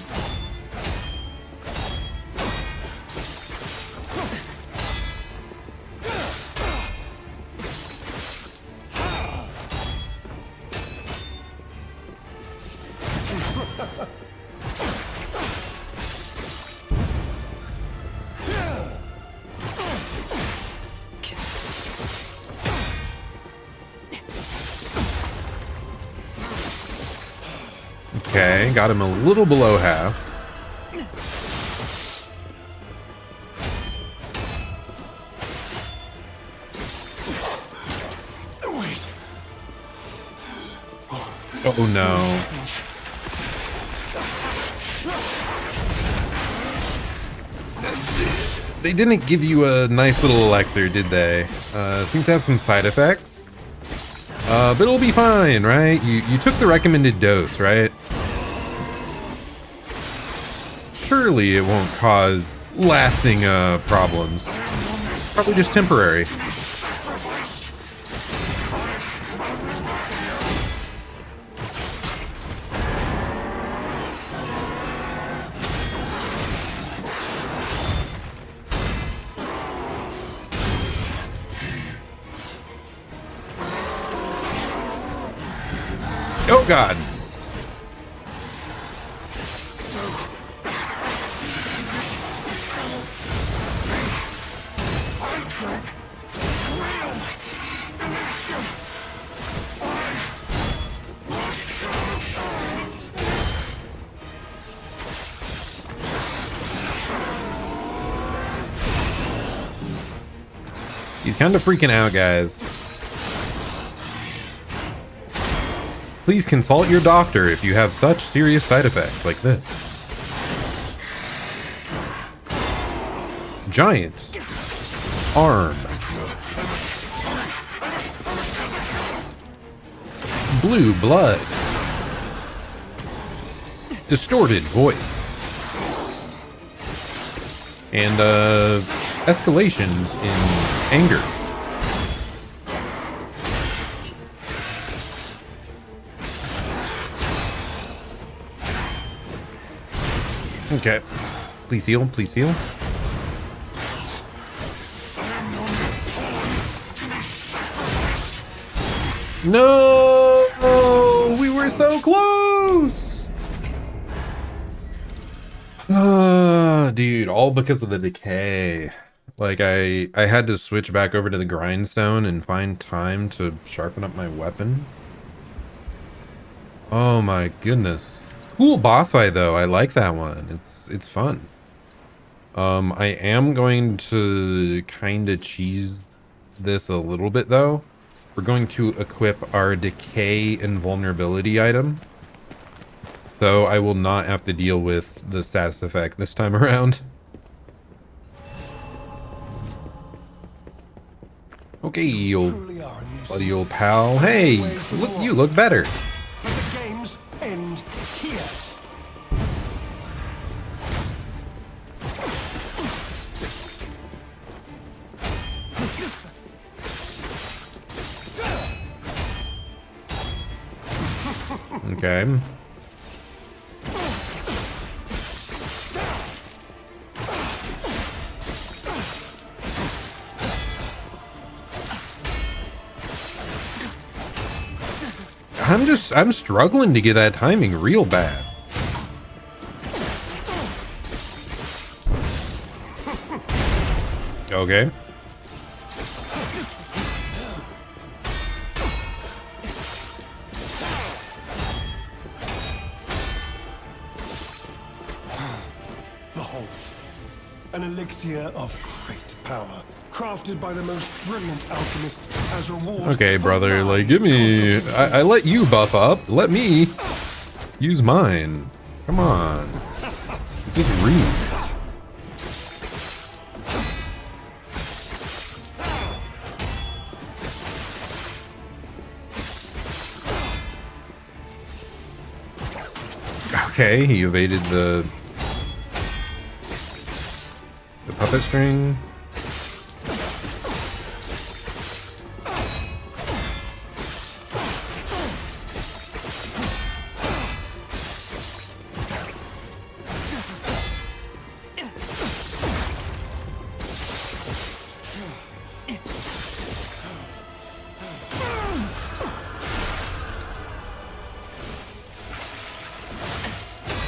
Okay, got him a little below half. Wait. Oh no. They didn't give you a nice little elixir, did they? Seems to have some side effects. But it'll be fine, right? You took the recommended dose, right? Surely it won't cause lasting problems. Probably just temporary. Oh god. He's kind of freaking out, guys. Please consult your doctor if you have such serious side effects like this. Giant arm. Blue blood. Distorted voice. And escalations in anger. Okay. Please heal, please heal. No! We were so close! Dude, all because of the decay. Like, I had to switch back over to the grindstone and find time to sharpen up my weapon. Oh my goodness. Cool boss fight though. I like that one. It's fun. I am going to kind of cheese this a little bit though. We're going to equip our decay and vulnerability item. So I will not have to deal with the status effect this time around. Okay, old buddy old pal. Hey, look, you look better. The games end here. Okay. I'm struggling to get that timing real bad. Okay. Behold, an elixir of great power, crafted by the most brilliant alchemists as reward. Okay, for brother, my like, give me... I let you buff up. Let me use mine. Come on. This is rude. Okay, he evaded the puppet string.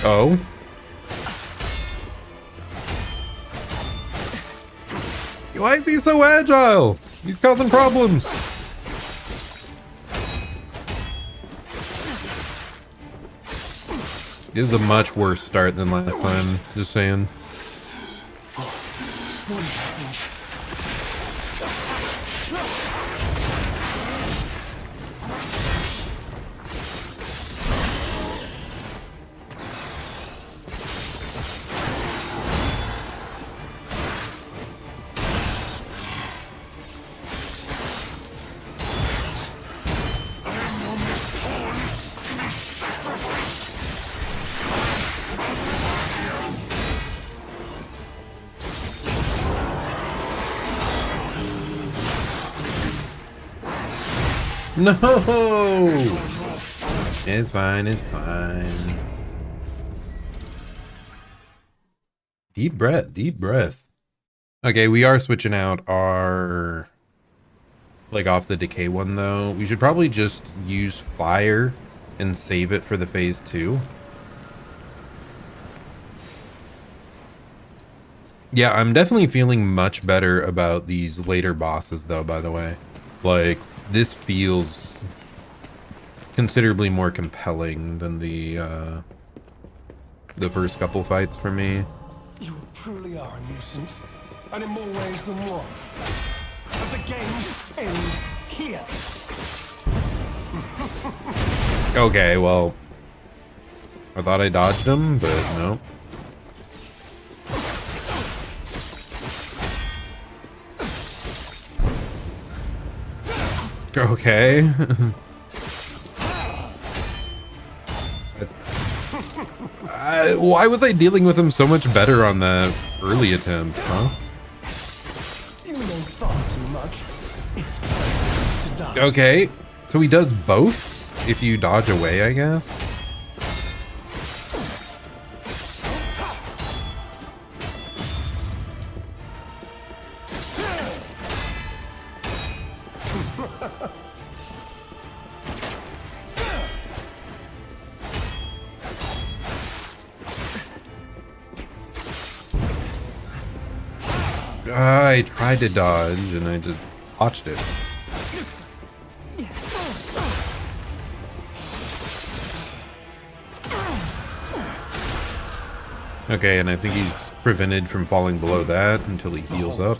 Oh. Why is he so agile? He's causing problems. This is a much worse start than last time, just saying. No! It's fine, it's fine. Deep breath, deep breath. Okay, we are switching out our... like, off the decay one, though. We should probably just use fire and save it for the phase 2. Yeah, I'm definitely feeling much better about these later bosses, though, by the way. Like, this feels considerably more compelling than the first couple fights for me. You truly are a nuisance, and in more ways than one. But the games end here. Okay, well, I thought I dodged him, but no. Okay. Why was I dealing with him so much better on the early attempt, huh? You know far too much. It's time to die. Okay, so he does both if you dodge away, I guess? I tried to dodge and I just botched it. Okay, and I think he's prevented from falling below that until he heals up.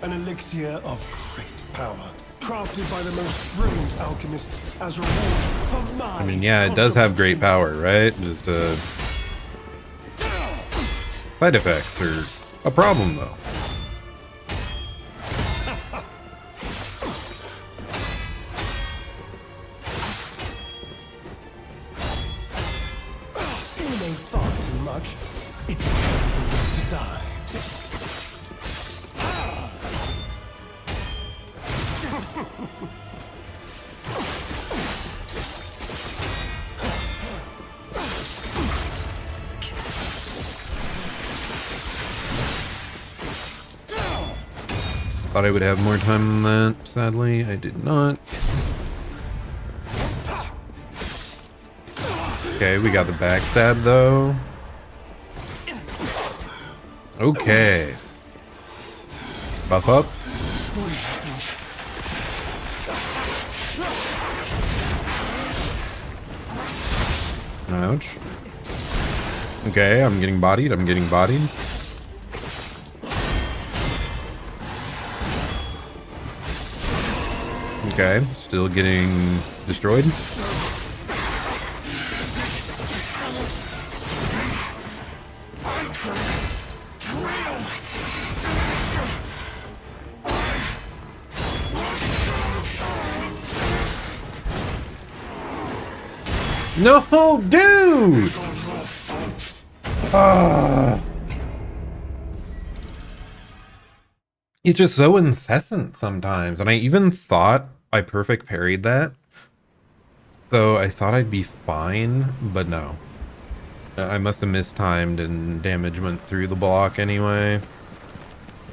An elixir of great power, crafted by the most brilliant alchemists as reward for my I mean, yeah, it does have great power, right? Just side effects are a problem, though. You know far too much. It's time to die. Thought I would have more time than that. Sadly, I did not. Okay, we got the backstab, though. Okay. Buff up. Ouch. Okay, I'm getting bodied. I'm getting bodied. Okay, still getting destroyed. No, dude! It's just so incessant sometimes, and I even thought I perfect parried that, so I thought I'd be fine, but no. I must have mistimed and damage went through the block anyway.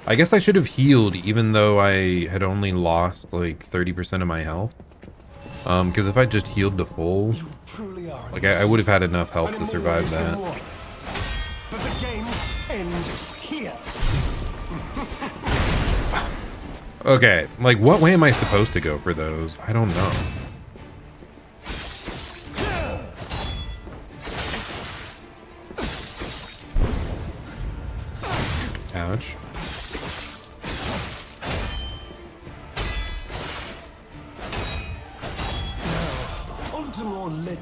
I guess I should have healed even though I had only lost like 30% of my health. Because if I just healed to full, like I would have had enough health to survive that. But the game ends here. Okay, like what way am I supposed to go for those? I don't know. Ouch.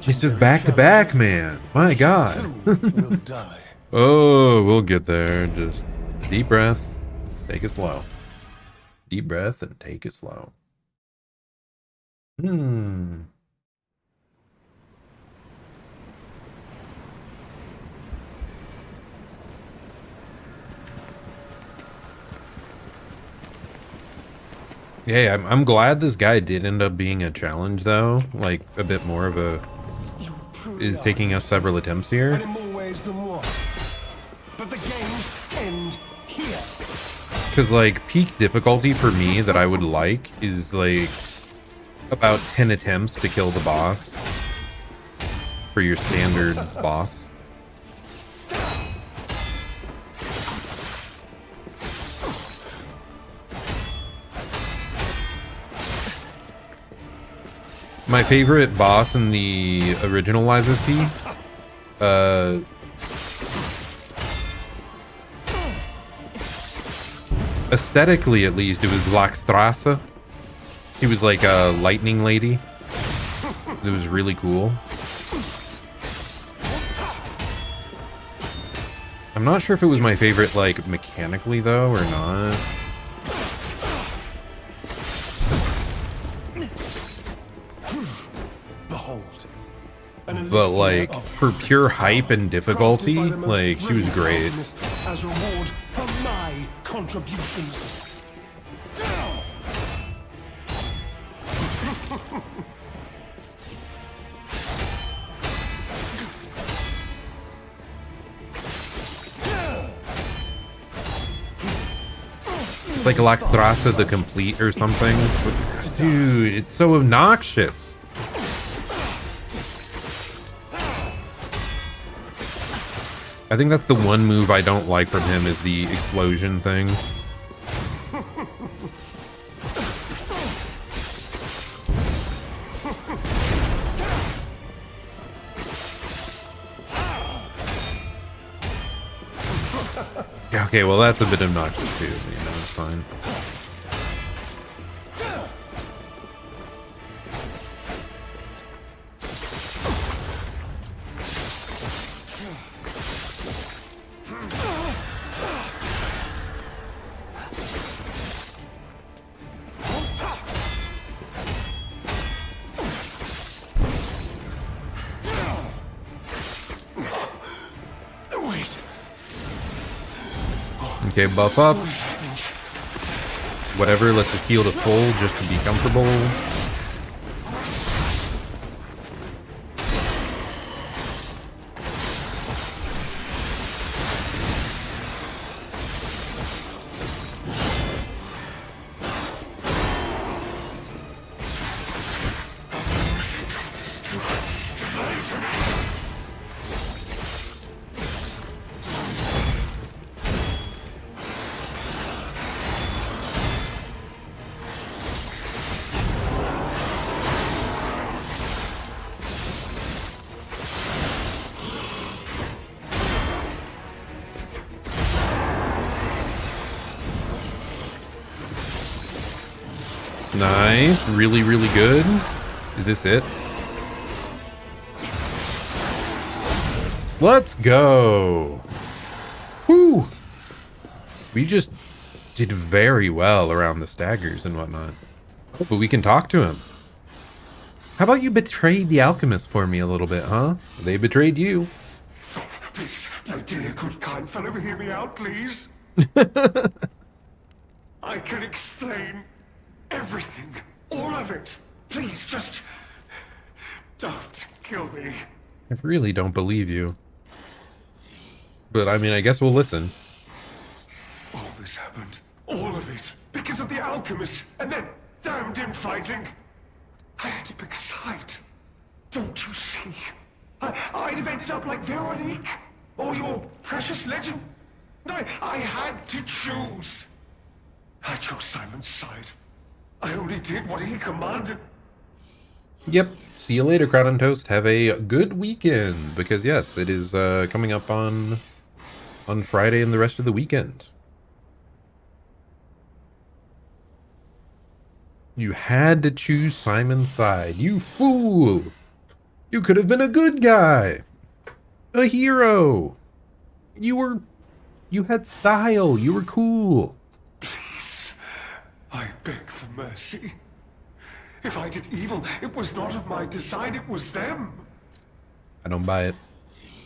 It's just back to back, man. My God. Will die. Oh, we'll get there. Just deep breath. Take it slow. Deep breath and take it slow. Yeah, I'm glad this guy did end up being a challenge, though. Like, a bit more of a... is taking us several attempts here. And in more ways than one. But the games end here. Because, like, peak difficulty for me that I would like is, like, about 10 attempts to kill the boss. For your standard boss. My favorite boss in the original Lies of P, aesthetically at least, it was Laxstrasza. He was like a lightning lady. It was really cool. I'm not sure if it was my favorite, like, mechanically, though, or not. But, like, for pure hype and difficulty, like, she was great. As reward for my contributions. It's like Laxstrasza the Complete or something. Dude, it's so obnoxious. I think that's the one move I don't like from him is the explosion thing. Okay, well that's a bit obnoxious too, you know, it's fine. Okay, buff up. Whatever, let's just heal to full just to be comfortable. Nice. Really, really good. Is this it? Let's go. Whew. We just did very well around the staggers and whatnot. Oh, but we can talk to him. How about you betray the alchemist for me a little bit, huh? They betrayed you. Please, my dear, good, kind fellow, hear me out, please. I can explain everything, all of it. Please, just don't kill me. I really don't believe you. But I mean, I guess we'll listen. All this happened, all of it, because of the alchemist and their damned infighting. I had to pick a side. Don't you see? I'd have ended up like Veronique, or your precious legend. I had to choose. I chose Simon's side. I only did what he commanded. Yep. See you later, Crowd on Toast. Have a good weekend. Because yes, it is coming up on Friday and the rest of the weekend. You had to choose Simon's side. You fool! You could have been a good guy. A hero. You had style. You were cool. Please, I beg for mercy. If I did evil, it was not of my design, it was them. I don't buy it.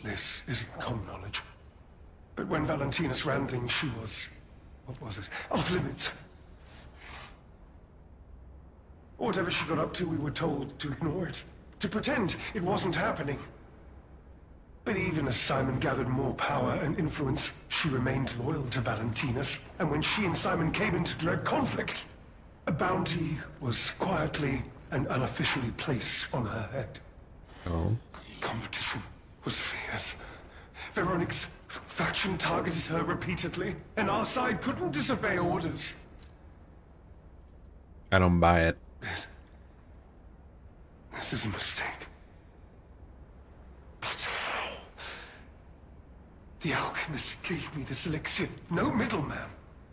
This isn't common knowledge. But when Valentinus ran things, she was... what was it? Off limits. Whatever she got up to, we were told to ignore it. To pretend it wasn't happening. But even as Simon gathered more power and influence, she remained loyal to Valentinus. And when she and Simon came into direct conflict, a bounty was quietly and unofficially placed on her head. Oh. Competition was fierce. Veronique's faction targeted her repeatedly, and our side couldn't disobey orders. I don't buy it. This is a mistake. But how? The alchemist gave me this elixir. No middleman.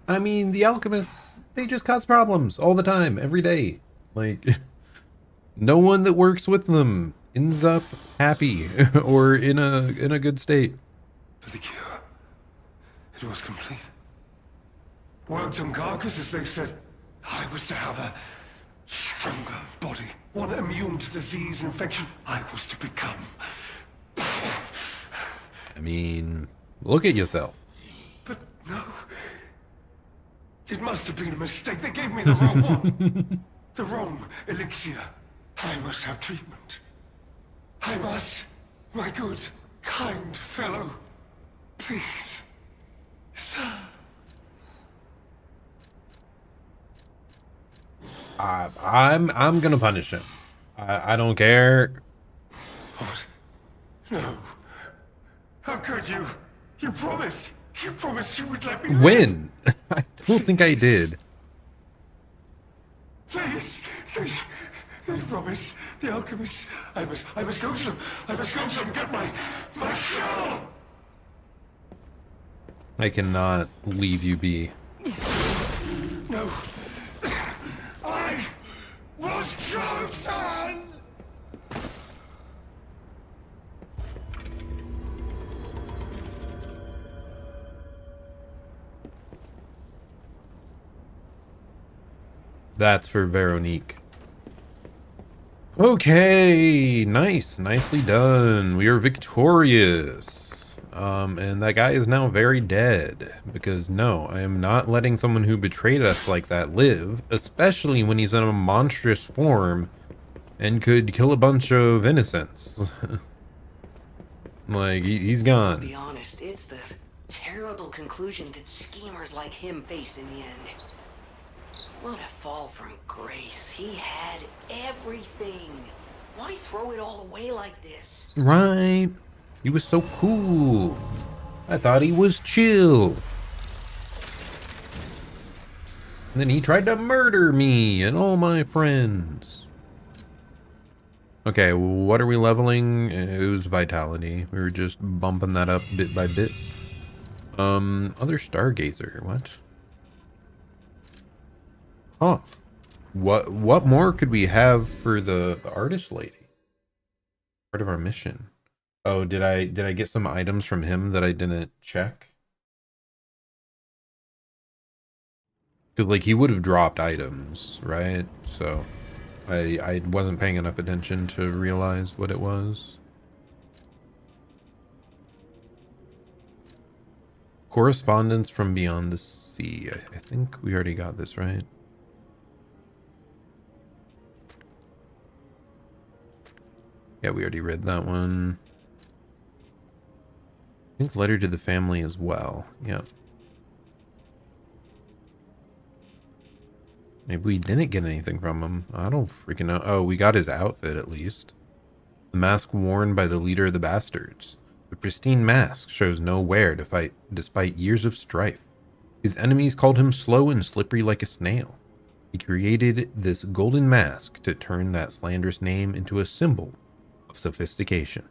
I mean, the alchemists, they just cause problems all the time, every day. Like, no one that works with them ends up happy or in a good state. For the cure, it was complete. Worked on carcass, as they said. I was to have a stronger body, one immune to disease and infection. I was to become... I mean, look at yourself. But no. It must have been a mistake. They gave me the wrong one. The wrong elixir. I must have treatment. I must. My good, kind fellow. Please. Sir. I'm gonna punish him. I don't care. What? No. How could you? You promised. You promised you would let me live. When? I don't think I did. Please. They promised. The alchemists. I must go to them. I must go to them and get my cure. I cannot leave you be. No. I was chosen! That's for Veronique. Okay, nice. Nicely done. We are victorious. And that guy is now very dead. Because no, I am not letting someone who betrayed us like that live. Especially when he's in a monstrous form and could kill a bunch of innocents. Like, he's gone. To be honest, it's the terrible conclusion that schemers like him face in the end. What a fall from grace. He had everything. Why throw it all away like this? Right. He was so cool. I thought he was chill. And then he tried to murder me and all my friends. Okay, what are we leveling? It was vitality. We were just bumping that up bit by bit. Other stargazer, what? Huh. What more could we have for the artist lady? Part of our mission. Oh, did I get some items from him that I didn't check? Because like he would have dropped items, right? So I wasn't paying enough attention to realize what it was. Correspondence from beyond the sea. I think we already got this, right? Yeah, we already read that one. I think letter to the family as well. Yeah. Maybe we didn't get anything from him. I don't freaking know. Oh, we got his outfit at least. The mask worn by the leader of the bastards. The pristine mask shows no wear to fight despite years of strife. His enemies called him slow and slippery like a snail. He created this golden mask to turn that slanderous name into a symbol of sophistication.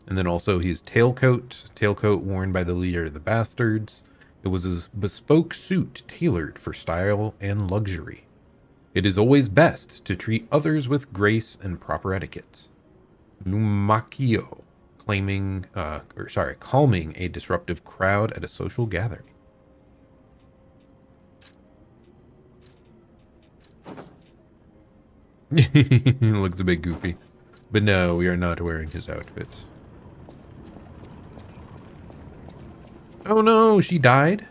And then also his tailcoat worn by the leader of the bastards. It was a bespoke suit tailored for style and luxury. It is always best to treat others with grace and proper etiquette. Numakio, calming a disruptive crowd at a social gathering. He looks a bit goofy. But no, we are not wearing his outfit. Oh no, she died?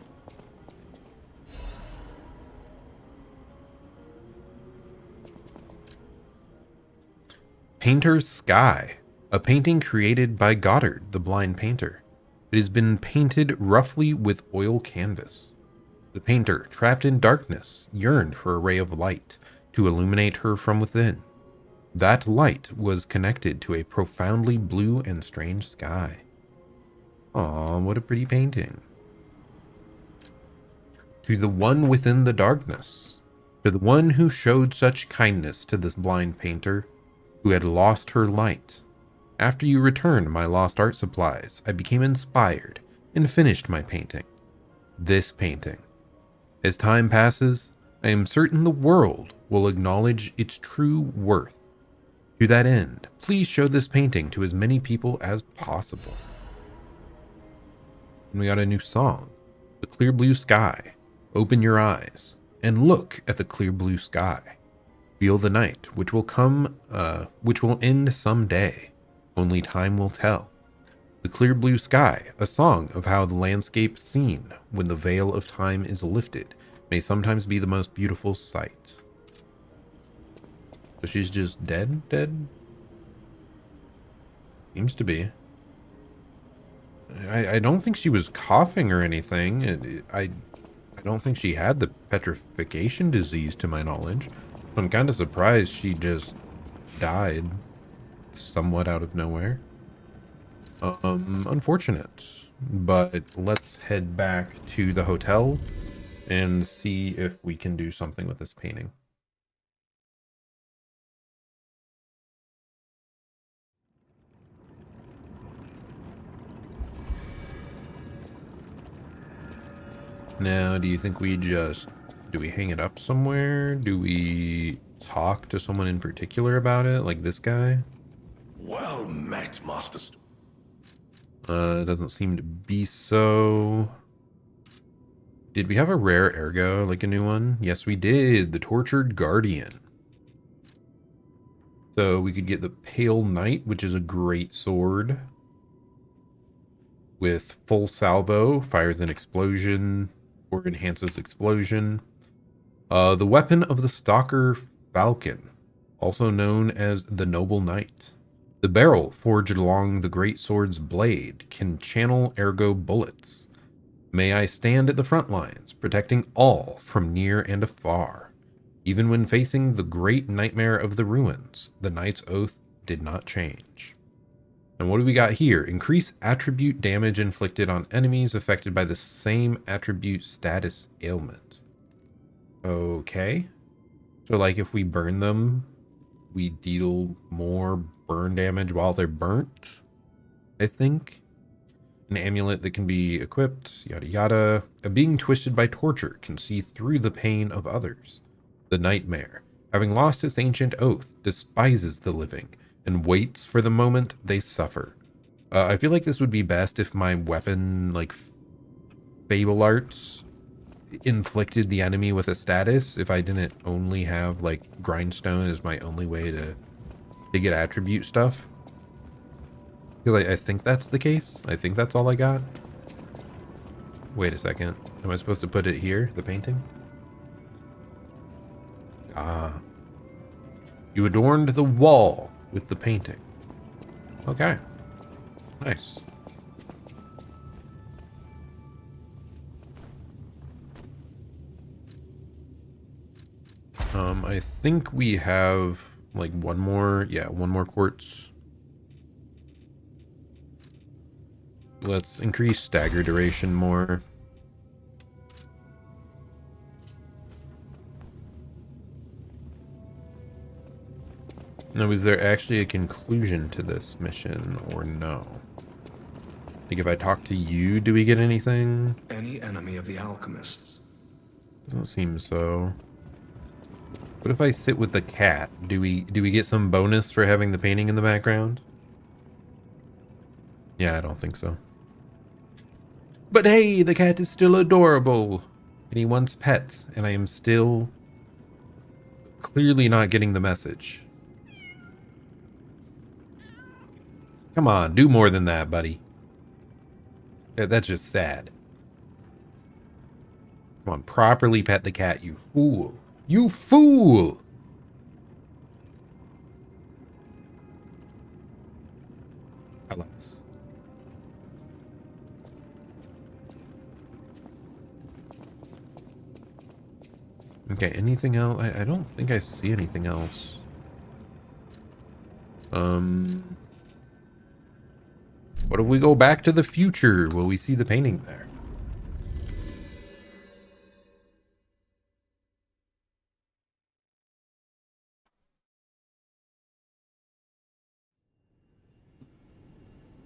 Painter's Sky, a painting created by Goddard, the blind painter. It has been painted roughly with oil canvas. The painter, trapped in darkness, yearned for a ray of light to illuminate her from within. That light was connected to a profoundly blue and strange sky. Aw, what a pretty painting. To the one within the darkness, to the one who showed such kindness to this blind painter, who had lost her light. After you returned my lost art supplies, I became inspired and finished my painting. This painting. As time passes, I am certain the world will acknowledge its true worth. To that end, please show this painting to as many people as possible. And we got a new song. The clear blue sky. Open your eyes and look at the clear blue sky. Feel the night, which will end someday. Only time will tell. The clear blue sky, a song of how the landscape seen when the veil of time is lifted, may sometimes be the most beautiful sight. So she's just dead? Seems to be. I don't think she was coughing or anything. I don't think she had the petrification disease to my knowledge. I'm kind of surprised she just died somewhat out of nowhere. Unfortunate. But let's head back to the hotel and see if we can do something with this painting. Now, do you think do we hang it up somewhere? Do we talk to someone in particular about it, like this guy? Well met, Master. Doesn't seem to be so. Did we have a rare ergo, like a new one? Yes, we did. The Tortured Guardian. So we could get the Pale Knight, which is a great sword. With full salvo, fires an explosion or enhances explosion. The Weapon of the Stalker Falcon, also known as the Noble Knight. The barrel forged along the great sword's blade can channel ergo bullets. May I stand at the front lines, protecting all from near and afar. Even when facing the great nightmare of the ruins, the knight's oath did not change. And what do we got here? Increase attribute damage inflicted on enemies affected by the same attribute status ailment. Okay. So like if we burn them, we deal more burn damage while they're burnt, I think. An amulet that can be equipped, yada yada. A being twisted by torture can see through the pain of others. The nightmare, having lost its ancient oath, despises the living and waits for the moment they suffer. I feel like this would be best if my weapon, like Fable Arts, inflicted the enemy with a status. If I didn't only have like grindstone as my only way to get attribute stuff. Because I think that's the case. I think that's all I got. Wait a second. Am I supposed to put it here, the painting? Ah. You adorned the wall with the painting. Okay. Nice. I think we have like one more quartz. Let's increase stagger duration more. Now, is there actually a conclusion to this mission or no? Like, if I talk to you, do we get anything? Any enemy of the alchemists? Doesn't seem so. What if I sit with the cat? Do we get some bonus for having the painting in the background? Yeah, I don't think so. But hey, the cat is still adorable. And he wants pets, and I am still clearly not getting the message. Come on, do more than that, buddy. That's just sad. Come on, properly pet the cat, you fool. You fool! Alas. Okay, anything else? I don't think I see anything else. What if we go back to the future? Will we see the painting there?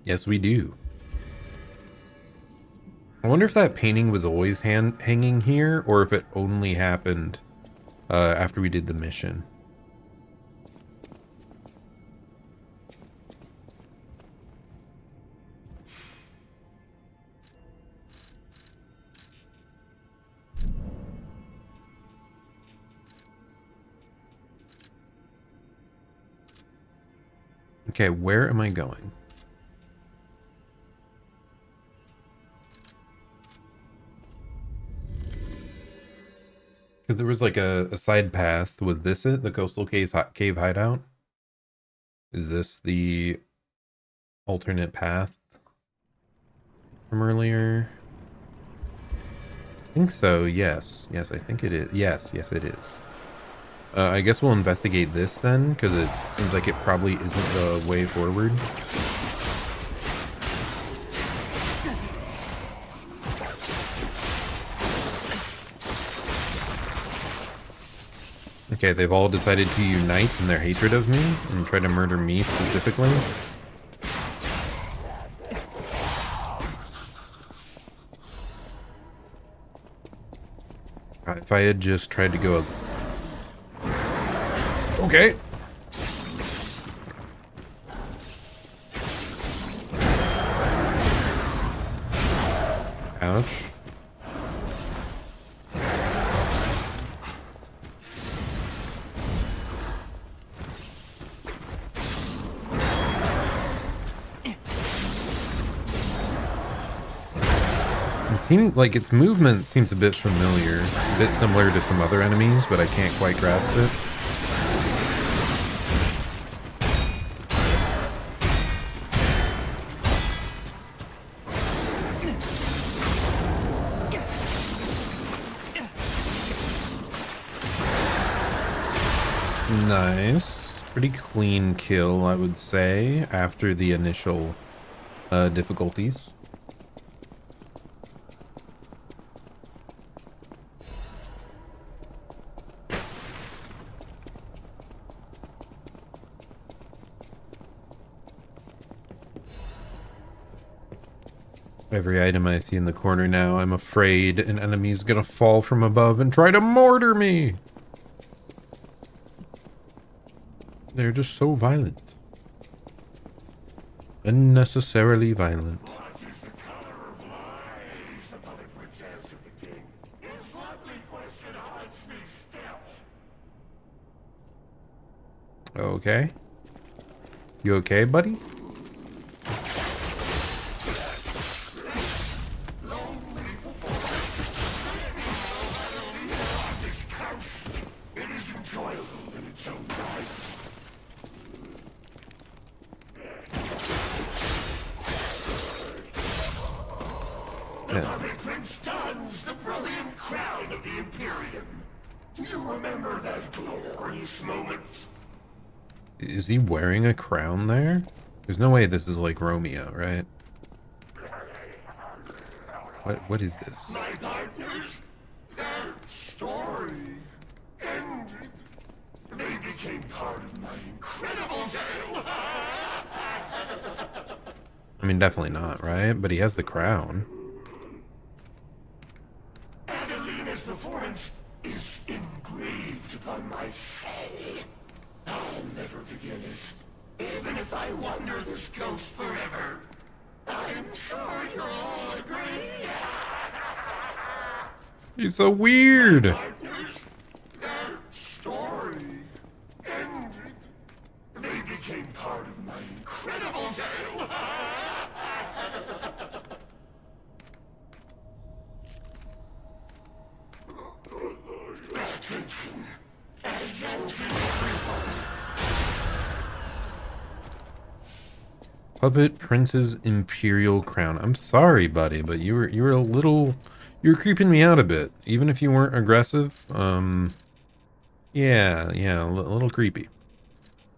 Yes, we do. I wonder if that painting was always hanging here, or if it only happened after we did the mission. Okay, where am I going? Because there was like a side path. Was this it? The coastal cave hideout? Is this the alternate path from earlier? I think so, yes. Yes, I think it is. Yes, it is. I guess we'll investigate this then, because it seems like it probably isn't the way forward. Okay, they've all decided to unite in their hatred of me and try to murder me specifically. If I had just tried to go... Okay. Ouch. Seems like its movement seems a bit familiar, a bit similar to some other enemies, but I can't quite grasp it. Nice. Pretty clean kill, I would say, after the initial difficulties. Every item I see in the corner now, I'm afraid an enemy's gonna fall from above and try to mortar me. They're just so violent. Unnecessarily violent. Okay. You okay, buddy? Stands the brilliant crown of the Imperium. Do you remember that glorious moment? Is he wearing a crown there? There's no way this is like Romeo, right? What is this? My partners, their story ended. They became part of my incredible tale. I mean, definitely not, right? But he has the crown. Adelina's performance is engraved upon my soul. I'll never forget it, even if I wander this coast forever. I'm sure you'll all agree. He's so weird. Partners, their story ended. They became part of my incredible tale. Puppet Prince's Imperial Crown. I'm sorry, buddy, but you were a little, you were creeping me out a bit, even if you weren't aggressive. Yeah, a little creepy.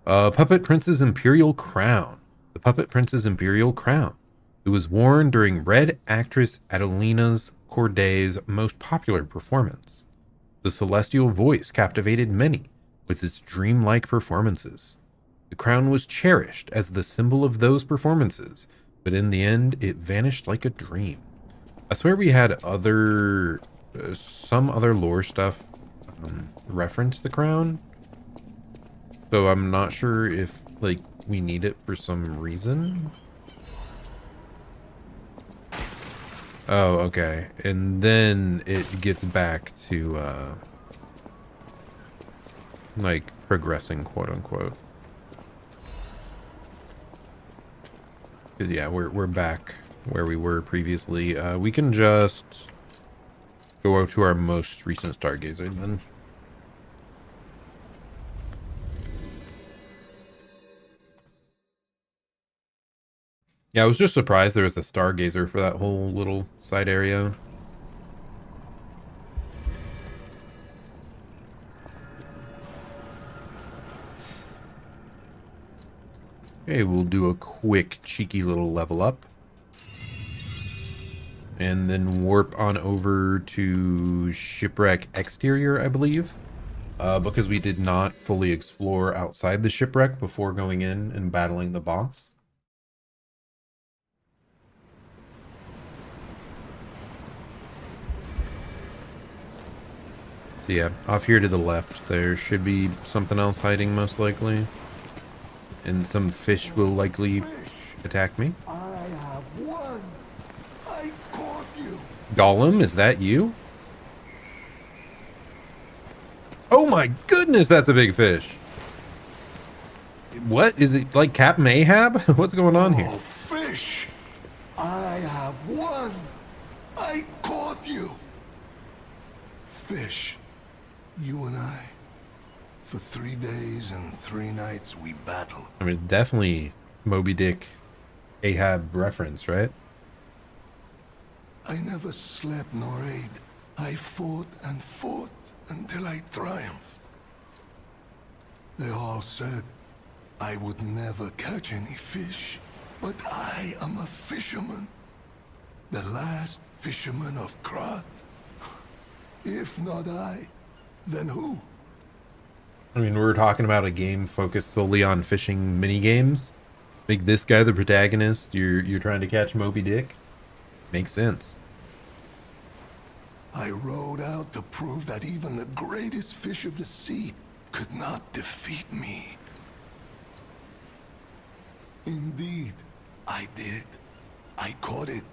Puppet Prince's Imperial Crown. The Puppet Prince's Imperial Crown. It was worn during Red actress Adelina Corday's most popular performance. The celestial voice captivated many with its dreamlike performances. The crown was cherished as the symbol of those performances, but in the end, it vanished like a dream. I swear we had some other lore stuff reference the crown. So I'm not sure if, like, we need it for some reason. Oh, okay. And then it gets back to, like, progressing, quote-unquote. Because, yeah, we're back where we were previously. We can just go to our most recent Stargazer, then. Yeah, I was just surprised there was a Stargazer for that whole little side area. Okay, we'll do a quick, cheeky little level up. And then warp on over to Shipwreck Exterior, I believe. Because we did not fully explore outside the shipwreck before going in and battling the boss. So yeah, off here to the left, there should be something else hiding most likely. And some fish will likely attack me. I have won. I caught you. Gollum, is that you? Oh my goodness, that's a big fish. What? Is it like Captain Ahab? What's going on here? Oh, fish. I have won. I caught you. Fish, you and I. For 3 days and 3 nights we battled. I mean, definitely Moby Dick Ahab reference, right? I never slept nor ate. I fought and fought until I triumphed. They all said I would never catch any fish, but I am a fisherman. The last fisherman of Krat. If not I, then who? I mean, we're talking about a game focused solely on fishing mini games. Make this guy the protagonist. You're trying to catch Moby Dick. Makes sense. I rode out to prove that even the greatest fish of the sea could not defeat me. Indeed, I did. I caught it.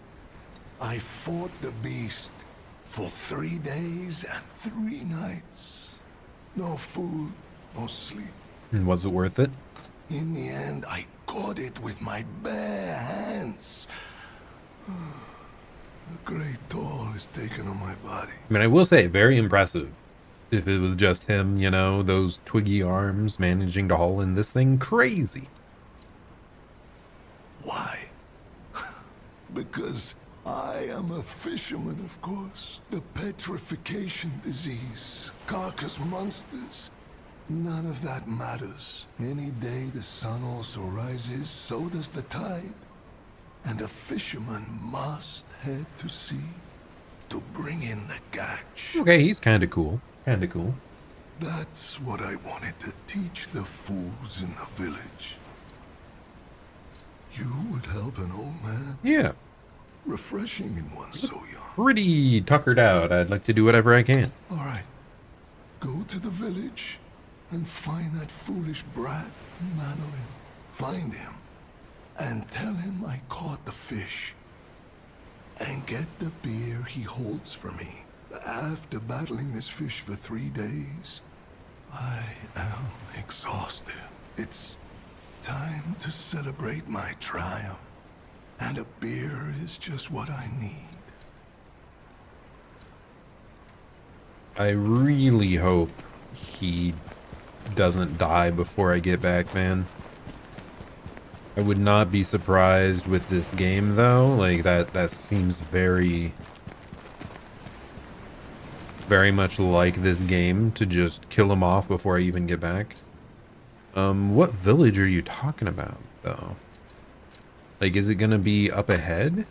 I fought the beast for 3 days and 3 nights. No food, no sleep. And was it worth it? In the end, I caught it with my bare hands. The great toll is taken on my body. I mean, I will say, very impressive. If it was just him, you know, those twiggy arms managing to haul in this thing, crazy. Why? Because I am a fisherman, of course. The petrification disease, carcass monsters, none of that matters. Any day the sun also rises, so does the tide. And a fisherman must head to sea to bring in the catch. Okay, he's kind of cool. Kind of cool. That's what I wanted to teach the fools in the village. You would help an old man? Yeah. Refreshing in one so young. Pretty tuckered out. I'd like to do whatever I can. All right. Go to the village and find that foolish brat, Madeline. Find him and tell him I caught the fish. And get the beer he holds for me. After battling this fish for 3 days, I am exhausted. It's time to celebrate my triumph. And a beer is just what I need. I really hope he doesn't die before I get back, man. I would not be surprised with this game, though. Like, that seems very much like this game, to just kill him off before I even get back. What village are you talking about, though? Like, is it gonna be up ahead?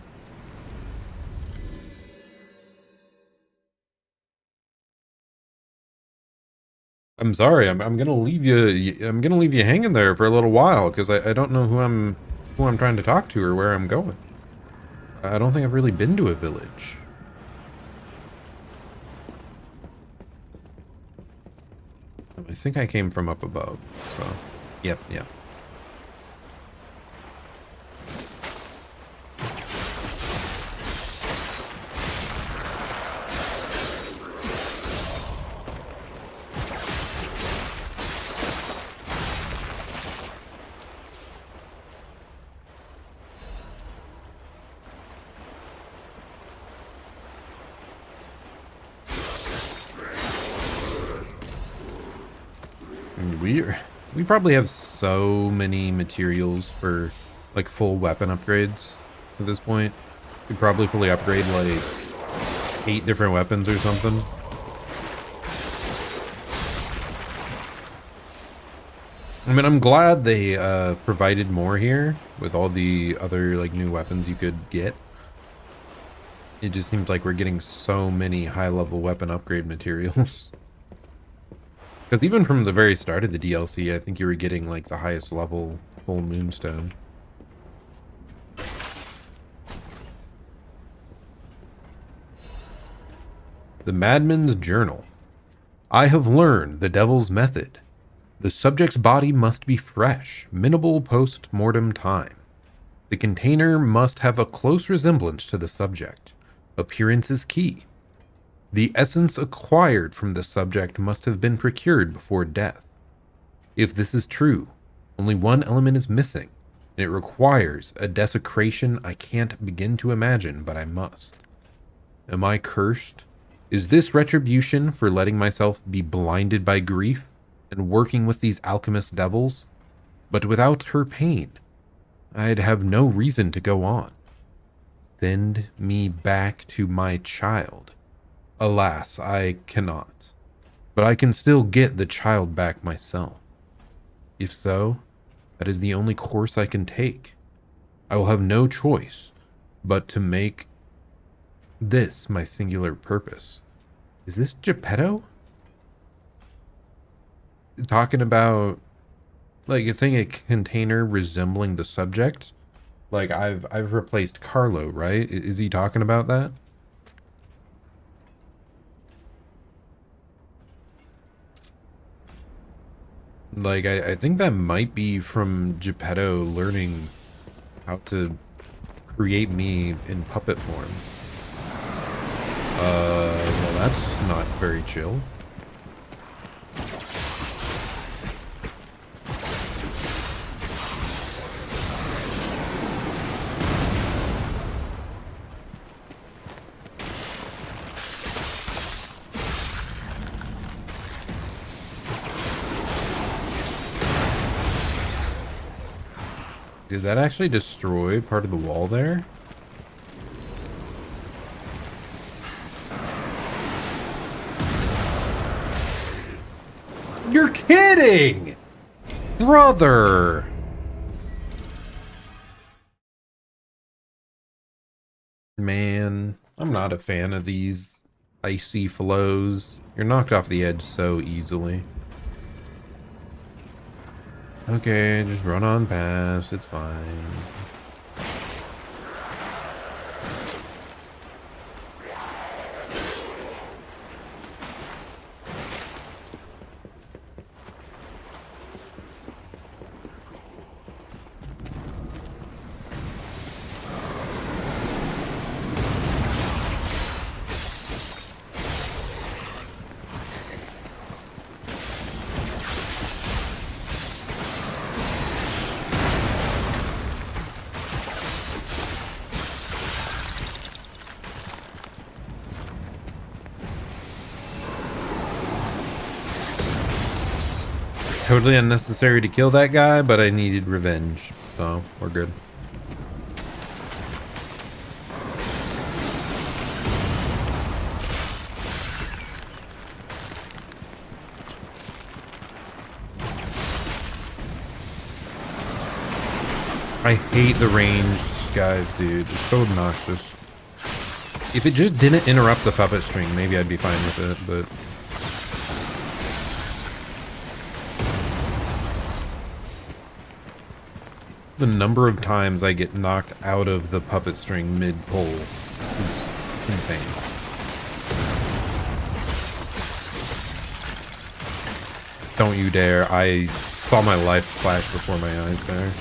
I'm sorry, I'm gonna leave you hanging there for a little while, because I don't know who I'm trying to talk to or where I'm going. I don't think I've really been to a village. I think I came from up above, so yep. We probably have so many materials for like full weapon upgrades at this point. We probably fully upgrade like 8 different weapons or something. I mean, I'm glad they provided more here with all the other like new weapons you could get. It just seems like we're getting so many high-level weapon upgrade materials. Because even from the very start of the DLC, I think you were getting like the highest level full moonstone. The Madman's Journal. I have learned the devil's method. The subject's body must be fresh, minimal post-mortem time. The container must have a close resemblance to the subject. Appearance is key. The essence acquired from the subject must have been procured before death. If this is true, only one element is missing, and it requires a desecration I can't begin to imagine, but I must. Am I cursed? Is this retribution for letting myself be blinded by grief and working with these alchemist devils? But without her pain, I'd have no reason to go on. Send me back to my child. Alas, I cannot. But I can still get the child back myself. If so, that is the only course I can take. I will have no choice but to make this my singular purpose. Is this Geppetto? Talking about, like, it's saying a container resembling the subject. Like, I've replaced Carlo, right? Is he talking about that? Like, I think that might be from Geppetto learning how to create me in puppet form. Well, that's not very chill. Did that actually destroy part of the wall there? You're kidding! Brother! Man, I'm not a fan of these icy flows. You're knocked off the edge so easily. Okay, just run on past, it's fine. Totally unnecessary to kill that guy, but I needed revenge, so we're good. I hate the ranged guys, dude. It's so obnoxious. If it just didn't interrupt the puppet string, maybe I'd be fine with it, but... the number of times I get knocked out of the puppet string mid-pull is insane. Don't you dare. I saw my life flash before my eyes there.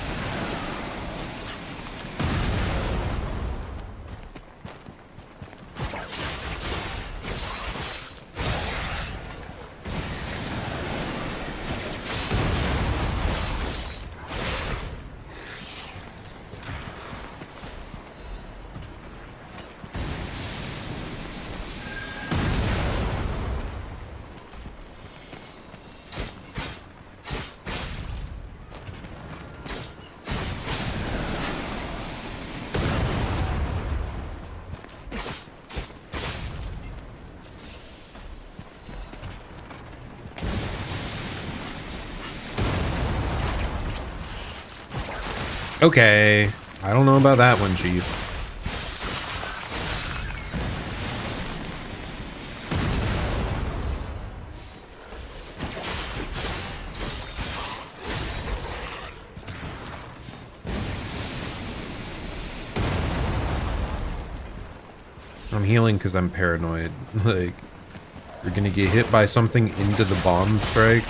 Okay, I don't know about that one, Chief. I'm healing because I'm paranoid. Like, you're gonna get hit by something into the bomb strike.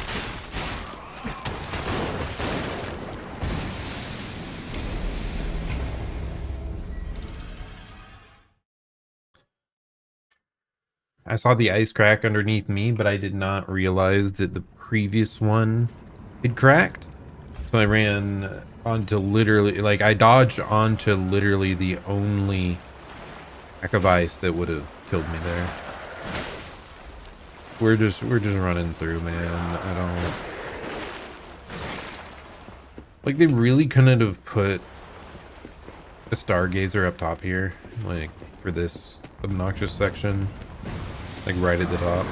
I saw the ice crack underneath me, but I did not realize that the previous one had cracked. So I ran onto literally, like, I dodged onto literally the only crack of ice that would have killed me there. We're just running through, man. I don't... like, they really couldn't have put a stargazer up top here, like, for this obnoxious section. Like, right at the top.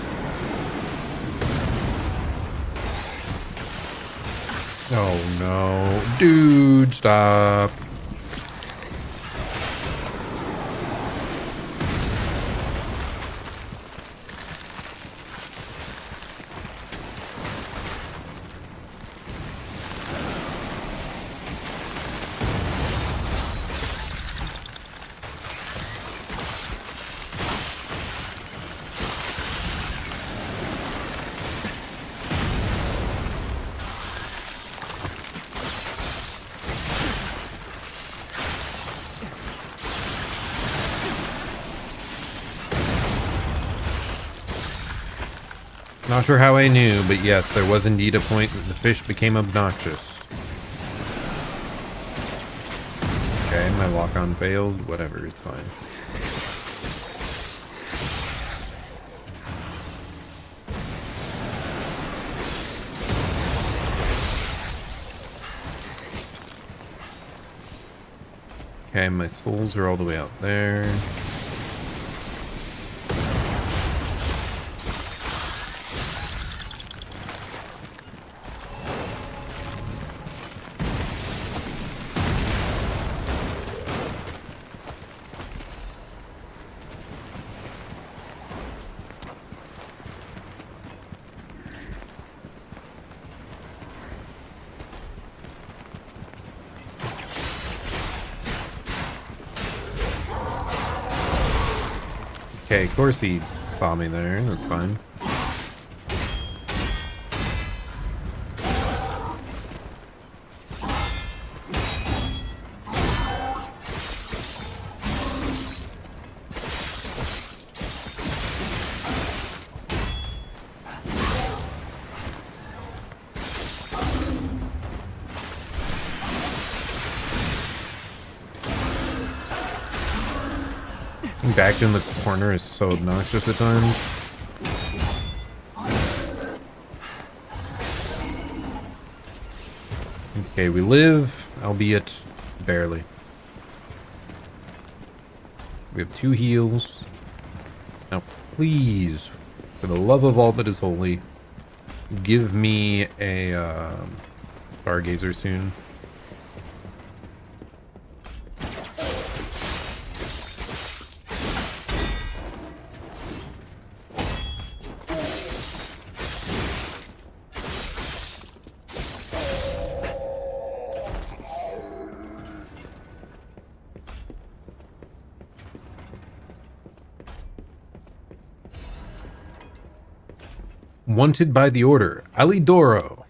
Oh no. Dude, stop. Not sure how I knew, but yes, there was indeed a point that the fish became obnoxious. Okay, my lock-on failed. Whatever, it's fine. Okay, my souls are all the way out there. Okay, of course he saw me there. That's fine. Backed in the corner is so obnoxious at times. Okay, we live, albeit barely. We have 2 heals. Now, please, for the love of all that is holy, give me a stargazer soon. Wanted by the Order, Alidoro.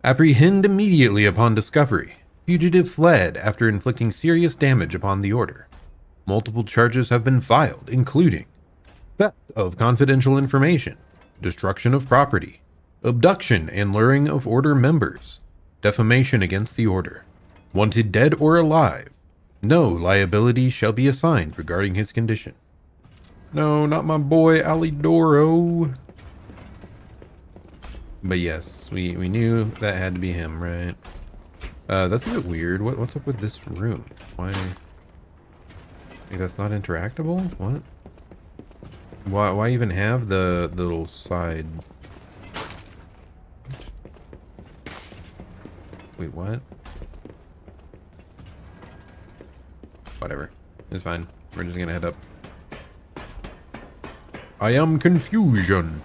Apprehend immediately upon discovery. Fugitive fled after inflicting serious damage upon the Order. Multiple charges have been filed, including theft of confidential information, destruction of property, abduction and luring of Order members, defamation against the Order. Wanted dead or alive. No liability shall be assigned regarding his condition. No, not my boy Alidoro. But yes, we knew that had to be him, right? That's a bit weird. What's up with this room? Why? Like, that's not interactable? What? Why even have the little side? Wait, what? Whatever. It's fine. We're just gonna head up. I am confusion.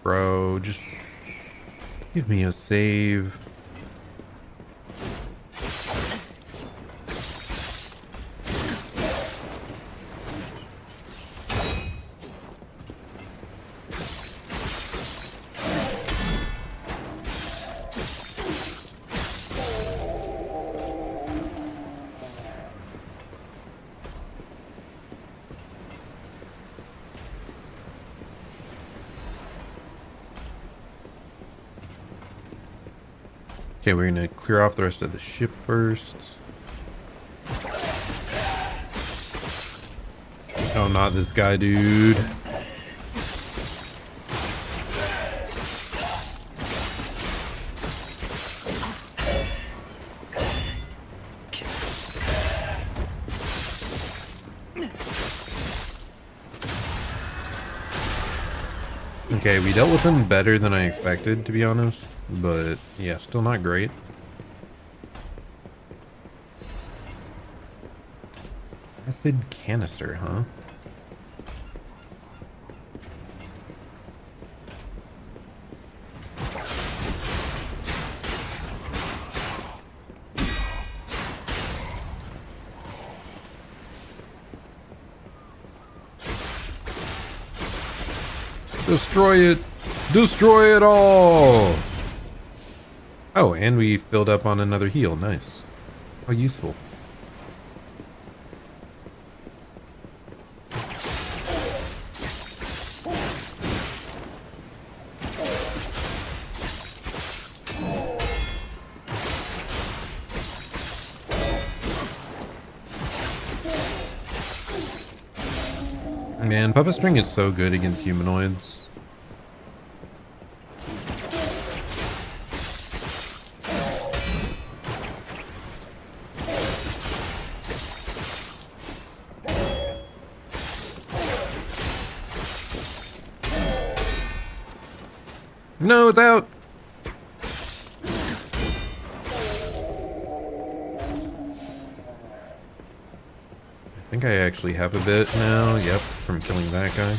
Bro, just give me a save. Okay, we're gonna clear off the rest of the ship first. Oh, not this guy, dude. Okay, we dealt with him better than I expected, to be honest. But, yeah, still not great. Acid canister, huh? Destroy it! Destroy it all! Oh, and we filled up on another heal. Nice. How useful. Man, puppet string is so good against humanoids. No, it's out. I think I actually have a bit now. Yep, from killing that guy.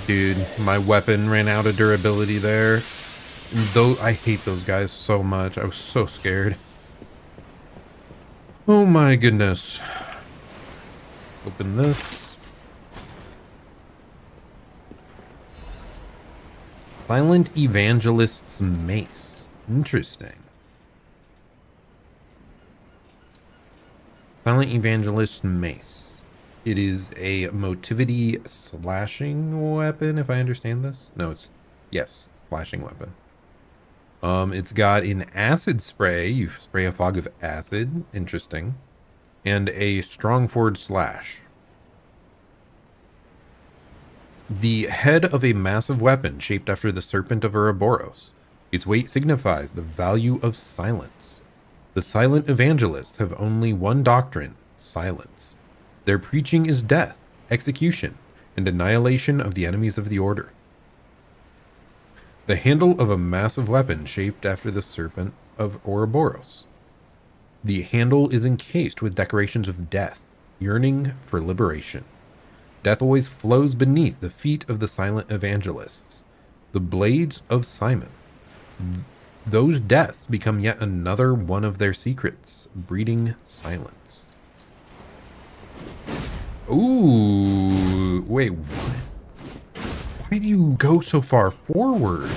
Dude, my weapon ran out of durability there. Though I hate those guys so much. I was so scared. Oh my goodness. Open this. Silent Evangelist's Mace. Interesting. Silent Evangelist's Mace. It is a motivity slashing weapon, if I understand this. No, it's... Yes, slashing weapon. It's got an acid spray. You spray a fog of acid. Interesting. And a strong forward slash. The head of a massive weapon shaped after the serpent of Ouroboros. Its weight signifies the value of silence. The silent evangelists have only one doctrine, silence. Their preaching is death, execution, and annihilation of the enemies of the order. The handle of a massive weapon shaped after the serpent of Ouroboros. The handle is encased with decorations of death, yearning for liberation. Death always flows beneath the feet of the silent evangelists. The blades of Simon. Those deaths become yet another one of their secrets, breeding silence. Ooh, wait, what? Why do you go so far forward?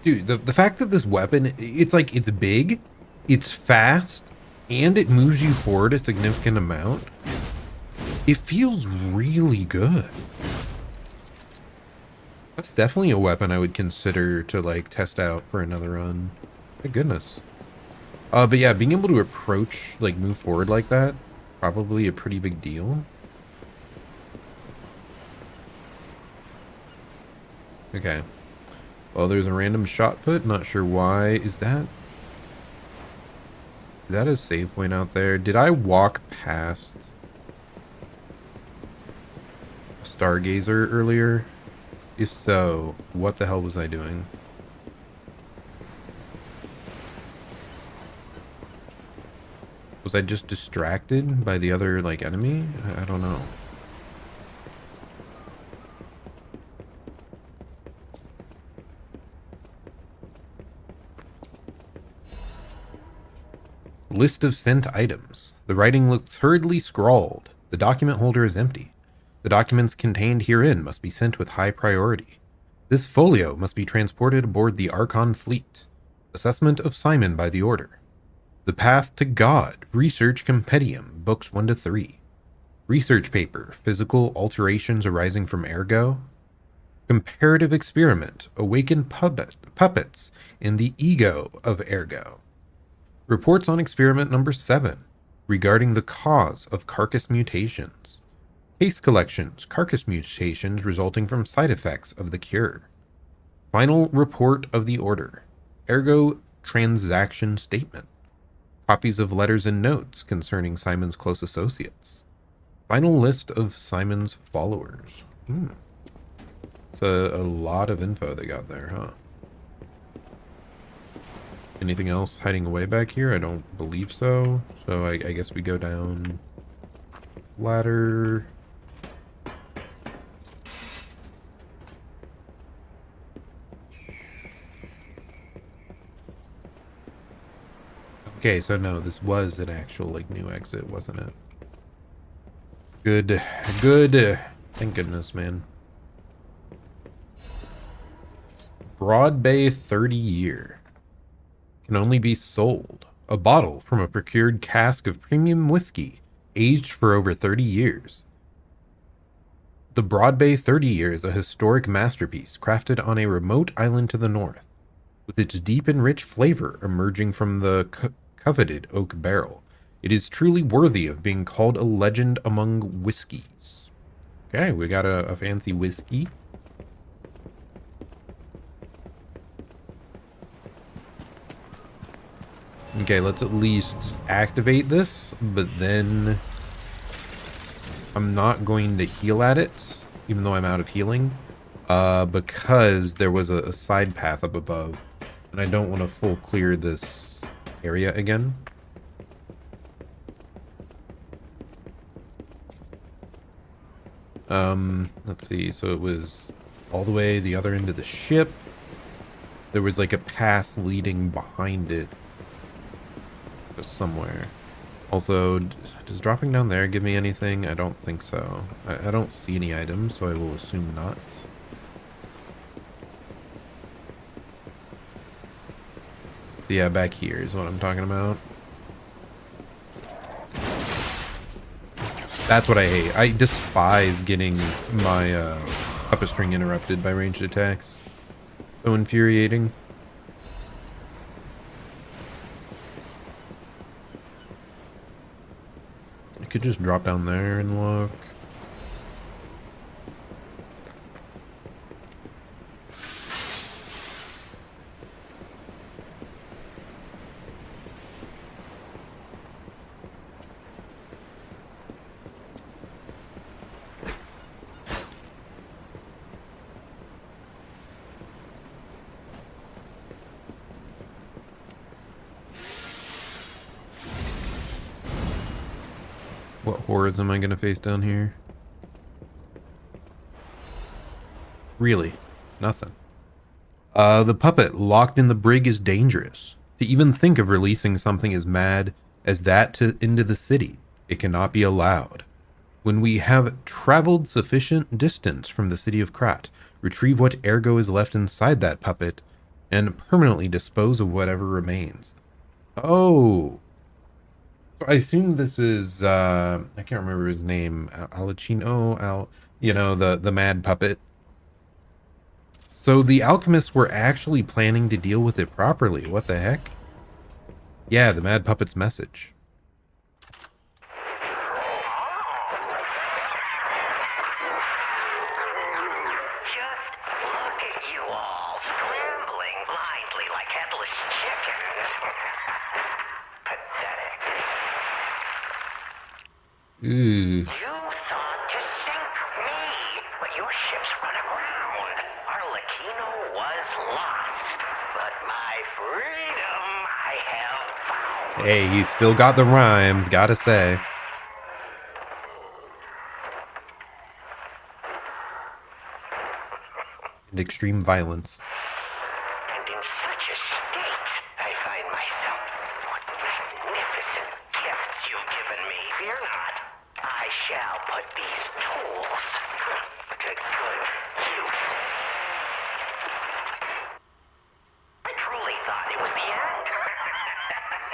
Dude, the fact that this weapon, it's like, it's big, it's fast, and it moves you forward a significant amount. It feels really good. That's definitely a weapon I would consider to, like, test out for another run. My goodness. But yeah, being able to approach, like, move forward like that, probably a pretty big deal. Okay. Well, there's a random shot put. Not sure why. Is that a save point out there? Did I walk past Stargazer earlier? If so, what the hell was I doing? Was I just distracted by the other, like, enemy? I don't know. List of sent items. The writing looks hurriedly scrawled. The document holder is empty. The documents contained herein must be sent with high priority. This folio must be transported aboard the Archon fleet. Assessment of Simon by the Order. The Path to God, Research Compendium, Books 1 to 3. Research paper, Physical Alterations Arising from Ergo. Comparative Experiment, Awakened Puppets in the Ego of Ergo. Reports on Experiment Number 7, regarding the cause of carcass mutations. Case collections, carcass mutations resulting from side effects of the cure. Final report of the Order. Ergo transaction statement. Copies of letters and notes concerning Simon's close associates. Final list of Simon's followers. It's a lot of info they got there, huh? Anything else hiding away back here? I don't believe so. So I guess we go down ladder. Okay, so no, this was an actual, like, new exit, wasn't it? Good. Good. Thank goodness, man. Broad Bay 30 Year. Can only be sold. A bottle from a procured cask of premium whiskey, aged for over 30 years. The Broad Bay 30 Year is a historic masterpiece crafted on a remote island to the north, with its deep and rich flavor emerging from the coveted oak barrel. It is truly worthy of being called a legend among whiskeys. Okay, we got a fancy whiskey. Okay, let's at least activate this, but then I'm not going to heal at it, even though I'm out of healing, because there was a side path up above, and I don't want to full clear this area again. Let's see, so it was all the way the other end of the ship. There was like a path leading behind it. Just somewhere. Also, does dropping down there give me anything? I don't think so. I don't see any items, so I will assume not. Yeah, back here is what I'm talking about. That's what I hate. I despise getting my puppet string interrupted by ranged attacks. So infuriating. I could just drop down there and look. What horrors am I going to face down here? Really? Nothing. The puppet locked in the brig is dangerous. To even think of releasing something as mad as that into the city, it cannot be allowed. When we have traveled sufficient distance from the city of Krat, retrieve what ergo is left inside that puppet, and permanently dispose of whatever remains. Oh! I assume this is, I can't remember his name, Alicino, you know, the mad puppet. So the alchemists were actually planning to deal with it properly. What the heck? Yeah, the mad puppet's message. Just look at you all, scrambling blindly like headless chickens. Pathetic. Ooh. You thought to sink me, but your ships run aground. Arlecchino was lost, but my freedom I have found. Hey, he's still got the rhymes, gotta say. And extreme violence. And in such a state, I find myself. What magnificent gifts you've given me. Fear not. I shall put these tools to good use. I truly thought it was the end.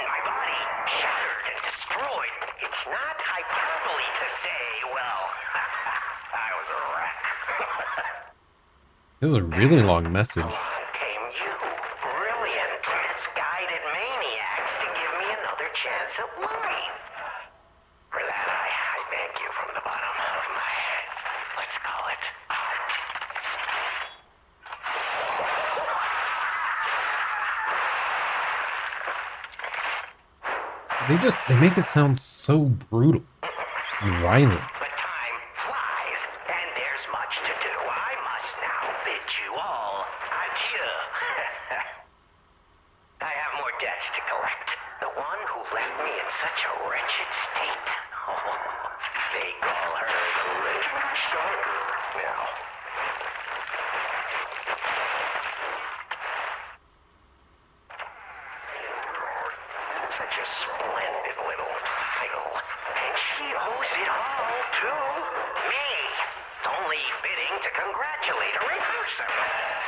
My body shattered and destroyed. It's not hyperbole to say, well, I was a wreck. This is a really long message. Along came you, brilliant, misguided maniacs, to give me another chance at life. For that, I thank you from the bottom of my, let's call it, heart. They make it sound so brutal and violent. But time flies, and there's much to do. I must now bid you all adieu. I have more debts to collect. The one who left me in such a wretched state. Oh, they call her the Living Stalker now. Such a splendid little title. And she owes it all to me. Only only fitting to congratulate her in person.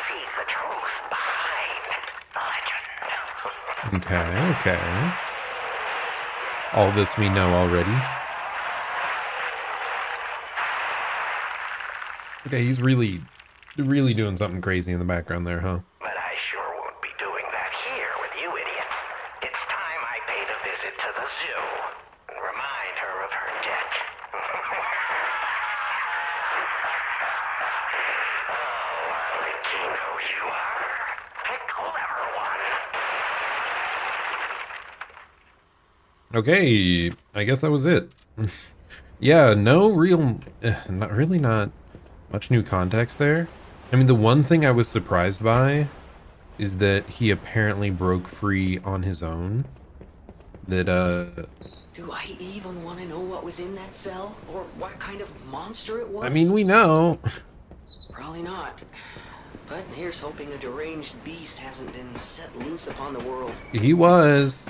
See the truth behind the legend. Okay. All this we know already. Okay, he's really doing something crazy in the background there, huh? But I sure won't be doing that here with you idiots. It's time I paid a visit to the zoo and remind her of her debt. Oh, I'll let you know you are a clever one. Okay, I guess that was it. Yeah, no real, not much new context there. I mean, the one thing I was surprised by is that he apparently broke free on his own. That, Do I even want to know what was in that cell? Or what kind of monster it was? I mean, we know. Probably not. But here's hoping a deranged beast hasn't been set loose upon the world. He was.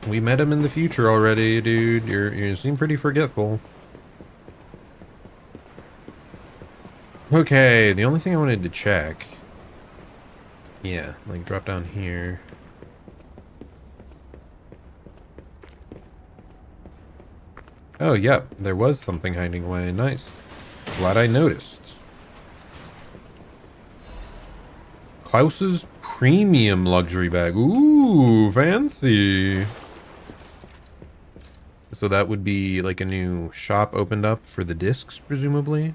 We met him in the future already, dude. You seem pretty forgetful. Okay, the only thing I wanted to check. Yeah, like drop down here. Oh, yep, there was something hiding away. Nice. Glad I noticed. Klaus's premium luxury bag. Ooh, fancy. So that would be like a new shop opened up for the discs, presumably.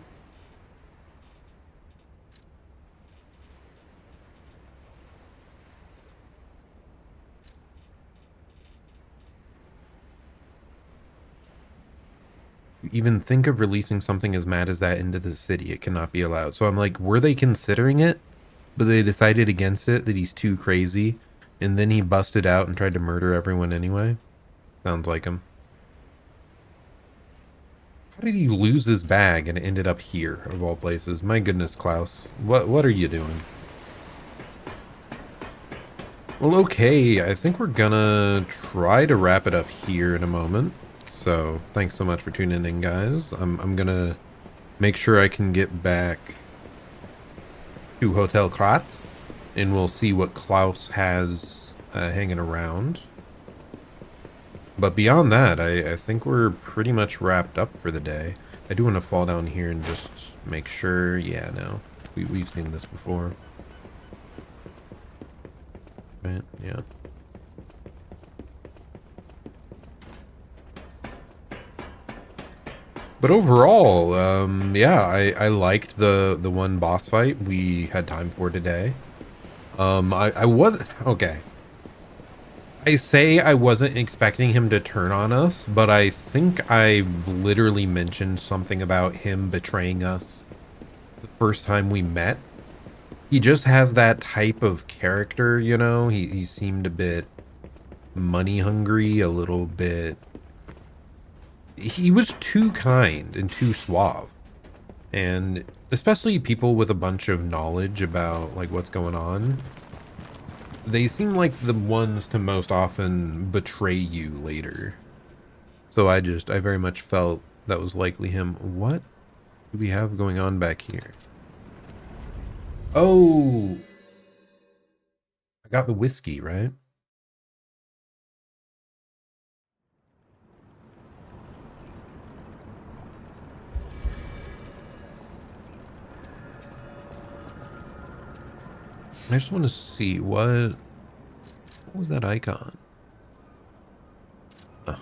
Even think of releasing something as mad as that into the city. It cannot be allowed. So I'm like, were they considering it? But they decided against it, that he's too crazy. And then he busted out and tried to murder everyone anyway. Sounds like him. How did he lose his bag and it ended up here, of all places? My goodness, Klaus. What are you doing? Well, okay. I think we're gonna try to wrap it up here in a moment. So, thanks so much for tuning in, guys. I'm gonna make sure I can get back to Hotel Krat, and we'll see what Klaus has hanging around. But beyond that, I think we're pretty much wrapped up for the day. I do want to fall down here and just make sure. Yeah, no. We've seen this before. Right, yeah. But overall, yeah, I liked the one boss fight we had time for today. I wasn't... Okay. I say I wasn't expecting him to turn on us, but I think I literally mentioned something about him betraying us the first time we met. He just has that type of character, you know? He seemed a bit money hungry, a little bit... He was too kind and too suave. And especially people with a bunch of knowledge about like what's going on, they seem like the ones to most often betray you later. So I very much felt that was likely him. What do we have going on back here? Oh, I got the whiskey, right? I just want to see what was that icon? Oh.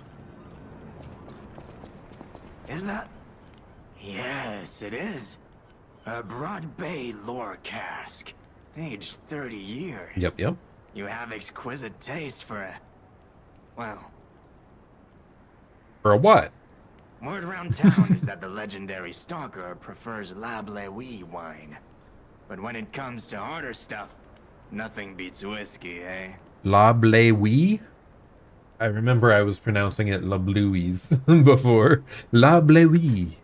Is that? Yes, it is. A Broad Bay lore cask. Aged 30 years. Yep. You have exquisite taste for a... well... For a what? Word around town is that the legendary stalker prefers La Bleuie wine. But when it comes to harder stuff, nothing beats whiskey, eh? La Bleuie? I remember I was pronouncing it La Bluies before. La Bleuie.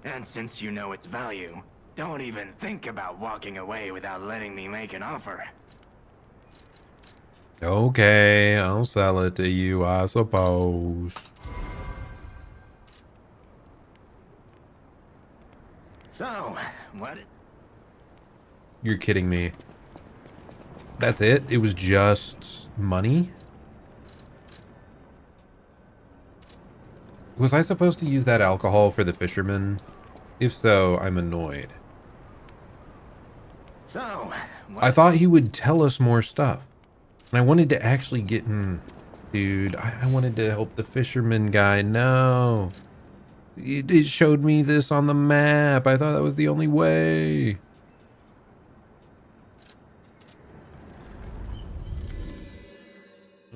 And since you know its value, don't even think about walking away without letting me make an offer. Okay, I'll sell it to you, I suppose. So, what? You're kidding me. That's it? It was just money? Was I supposed to use that alcohol for the fishermen? If so, I'm annoyed. So, what? I thought he would tell us more stuff. And I wanted to actually get in. Dude, I wanted to help the fisherman guy. No. It showed me this on the map. I thought that was the only way.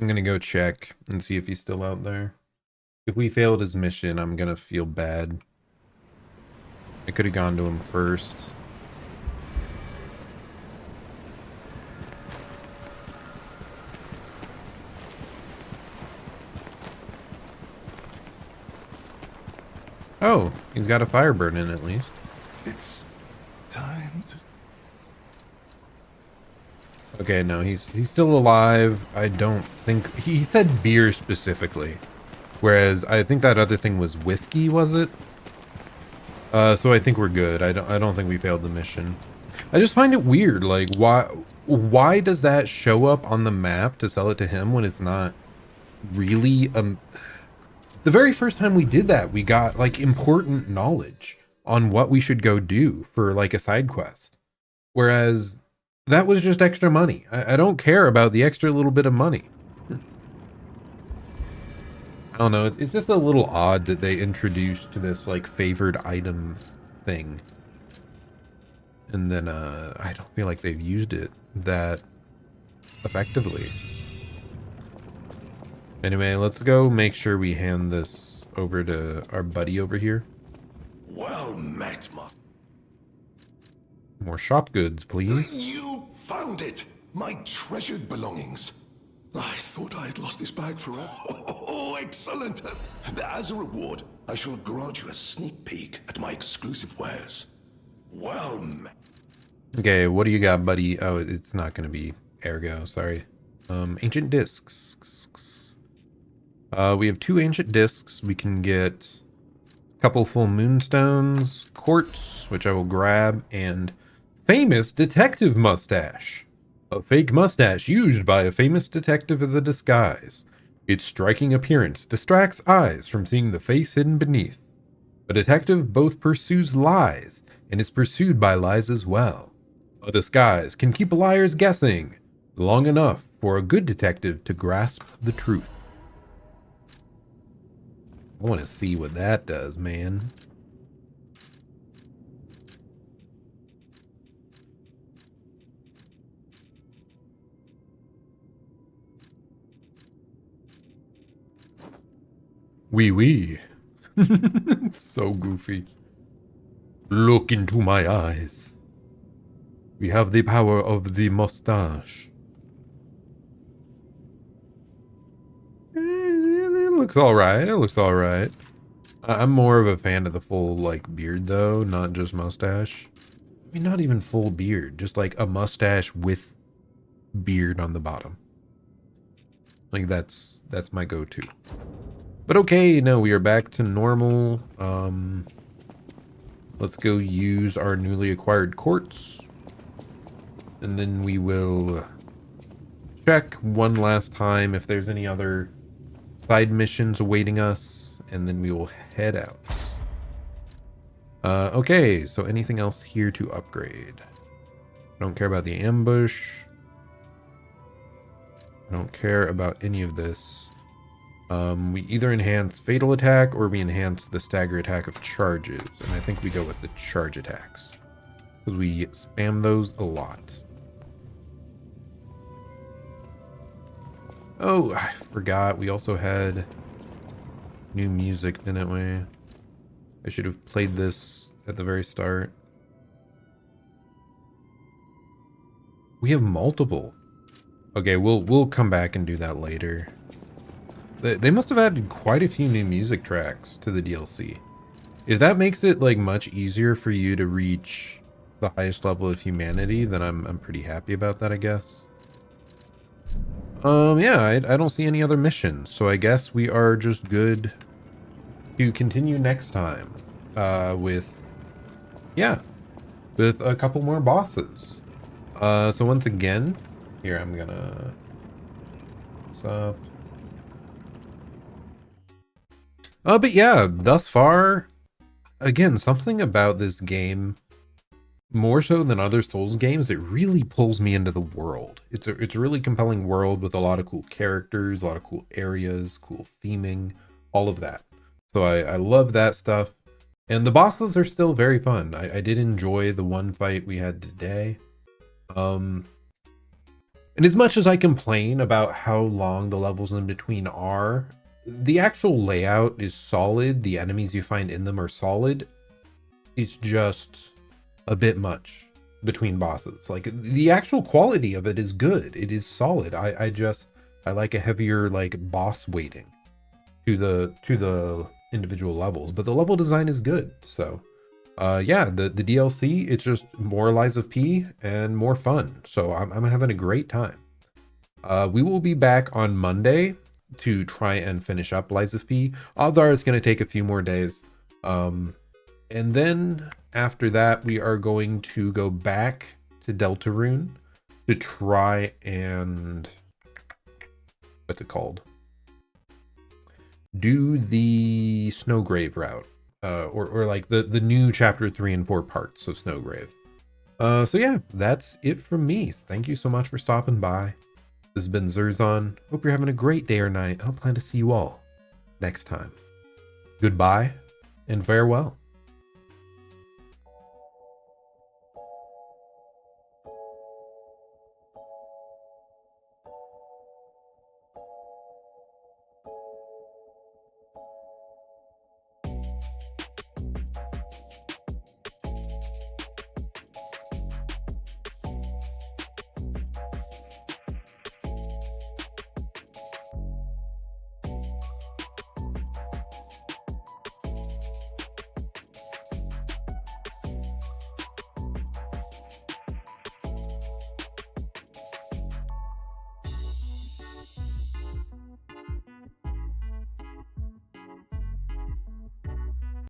I'm gonna go check and see if he's still out there. If we failed his mission, I'm gonna feel bad. I could have gone to him first. Oh, he's got a fire burning at least. It's time to... Okay, no, he's still alive. I don't think he said beer specifically, whereas I think that other thing was whiskey, was it? So I think we're good. I don't think we failed the mission. I just find it weird, like why does that show up on the map to sell it to him when it's not really the very first time we did that, we got like important knowledge on what we should go do for like a side quest. Whereas that was just extra money. I don't care about the extra little bit of money. I don't know. It's just a little odd that they introduced this like favored item thing. And then I don't feel like they've used it that effectively. Anyway, let's go make sure we hand this over to our buddy over here. Well met, More shop goods, please. You found it! My treasured belongings. I thought I had lost this bag forever. Oh, excellent! As a reward, I shall grant you a sneak peek at my exclusive wares. Well met. Okay, what do you got, buddy? Oh, it's not going to be Ergo, sorry. Ancient discs. We have 2 ancient discs. We can get a couple full moonstones, quartz, which I will grab, and famous detective mustache. A fake mustache used by a famous detective as a disguise. Its striking appearance distracts eyes from seeing the face hidden beneath. A detective both pursues lies and is pursued by lies as well. A disguise can keep liars guessing long enough for a good detective to grasp the truth. I want to see what that does, man. Wee. It's so goofy. Look into my eyes. We have the power of the mustache. It looks alright. It looks alright. I'm more of a fan of the full, like, beard, though, not just mustache. I mean, not even full beard. Just, like, a mustache with beard on the bottom. Like, that's my go-to. But okay, no, we are back to normal. Let's go use our newly acquired quartz. And then we will check one last time if there's any other side missions awaiting us, and then we will head out. Okay, so anything else here to upgrade? I don't care about the ambush. I don't care about any of this. We either enhance fatal attack or we enhance the stagger attack of charges, and I think we go with the charge attacks because we spam those a lot. Oh, I forgot. We also had new music, didn't we? I should have played this at the very start. We have multiple. Okay, we'll come back and do that later. They must have added quite a few new music tracks to the DLC. If that makes it like much easier for you to reach the highest level of humanity, then I'm pretty happy about that, I guess. Yeah, I don't see any other missions, so I guess we are just good to continue next time with yeah, with a couple more bosses. So once again, here I'm gonna... What's up? But yeah, thus far, again, something about this game, more so than other Souls games, it really pulls me into the world. It's a really compelling world with a lot of cool characters, a lot of cool areas, cool theming, all of that. So I love that stuff. And the bosses are still very fun. I did enjoy the one fight we had today. And as much as I complain about how long the levels in between are, the actual layout is solid. The enemies you find in them are solid. It's just a bit much between bosses. Like, the actual quality of it is good. It is solid. I like a heavier, like, boss weighting to the individual levels, but the level design is good. So yeah, the DLC, it's just more Lies of P and more fun. So I'm having a great time. We will be back on Monday to try and finish up Lies of P. Odds are it's going to take a few more days. And then after that, we are going to go back to Deltarune to try and... what's it called? Do the Snowgrave route. Or like the new chapter 3 and 4 parts of Snowgrave. So yeah, that's it from me. Thank you so much for stopping by. This has been Zerzon. Hope you're having a great day or night. I'll plan to see you all next time. Goodbye and farewell.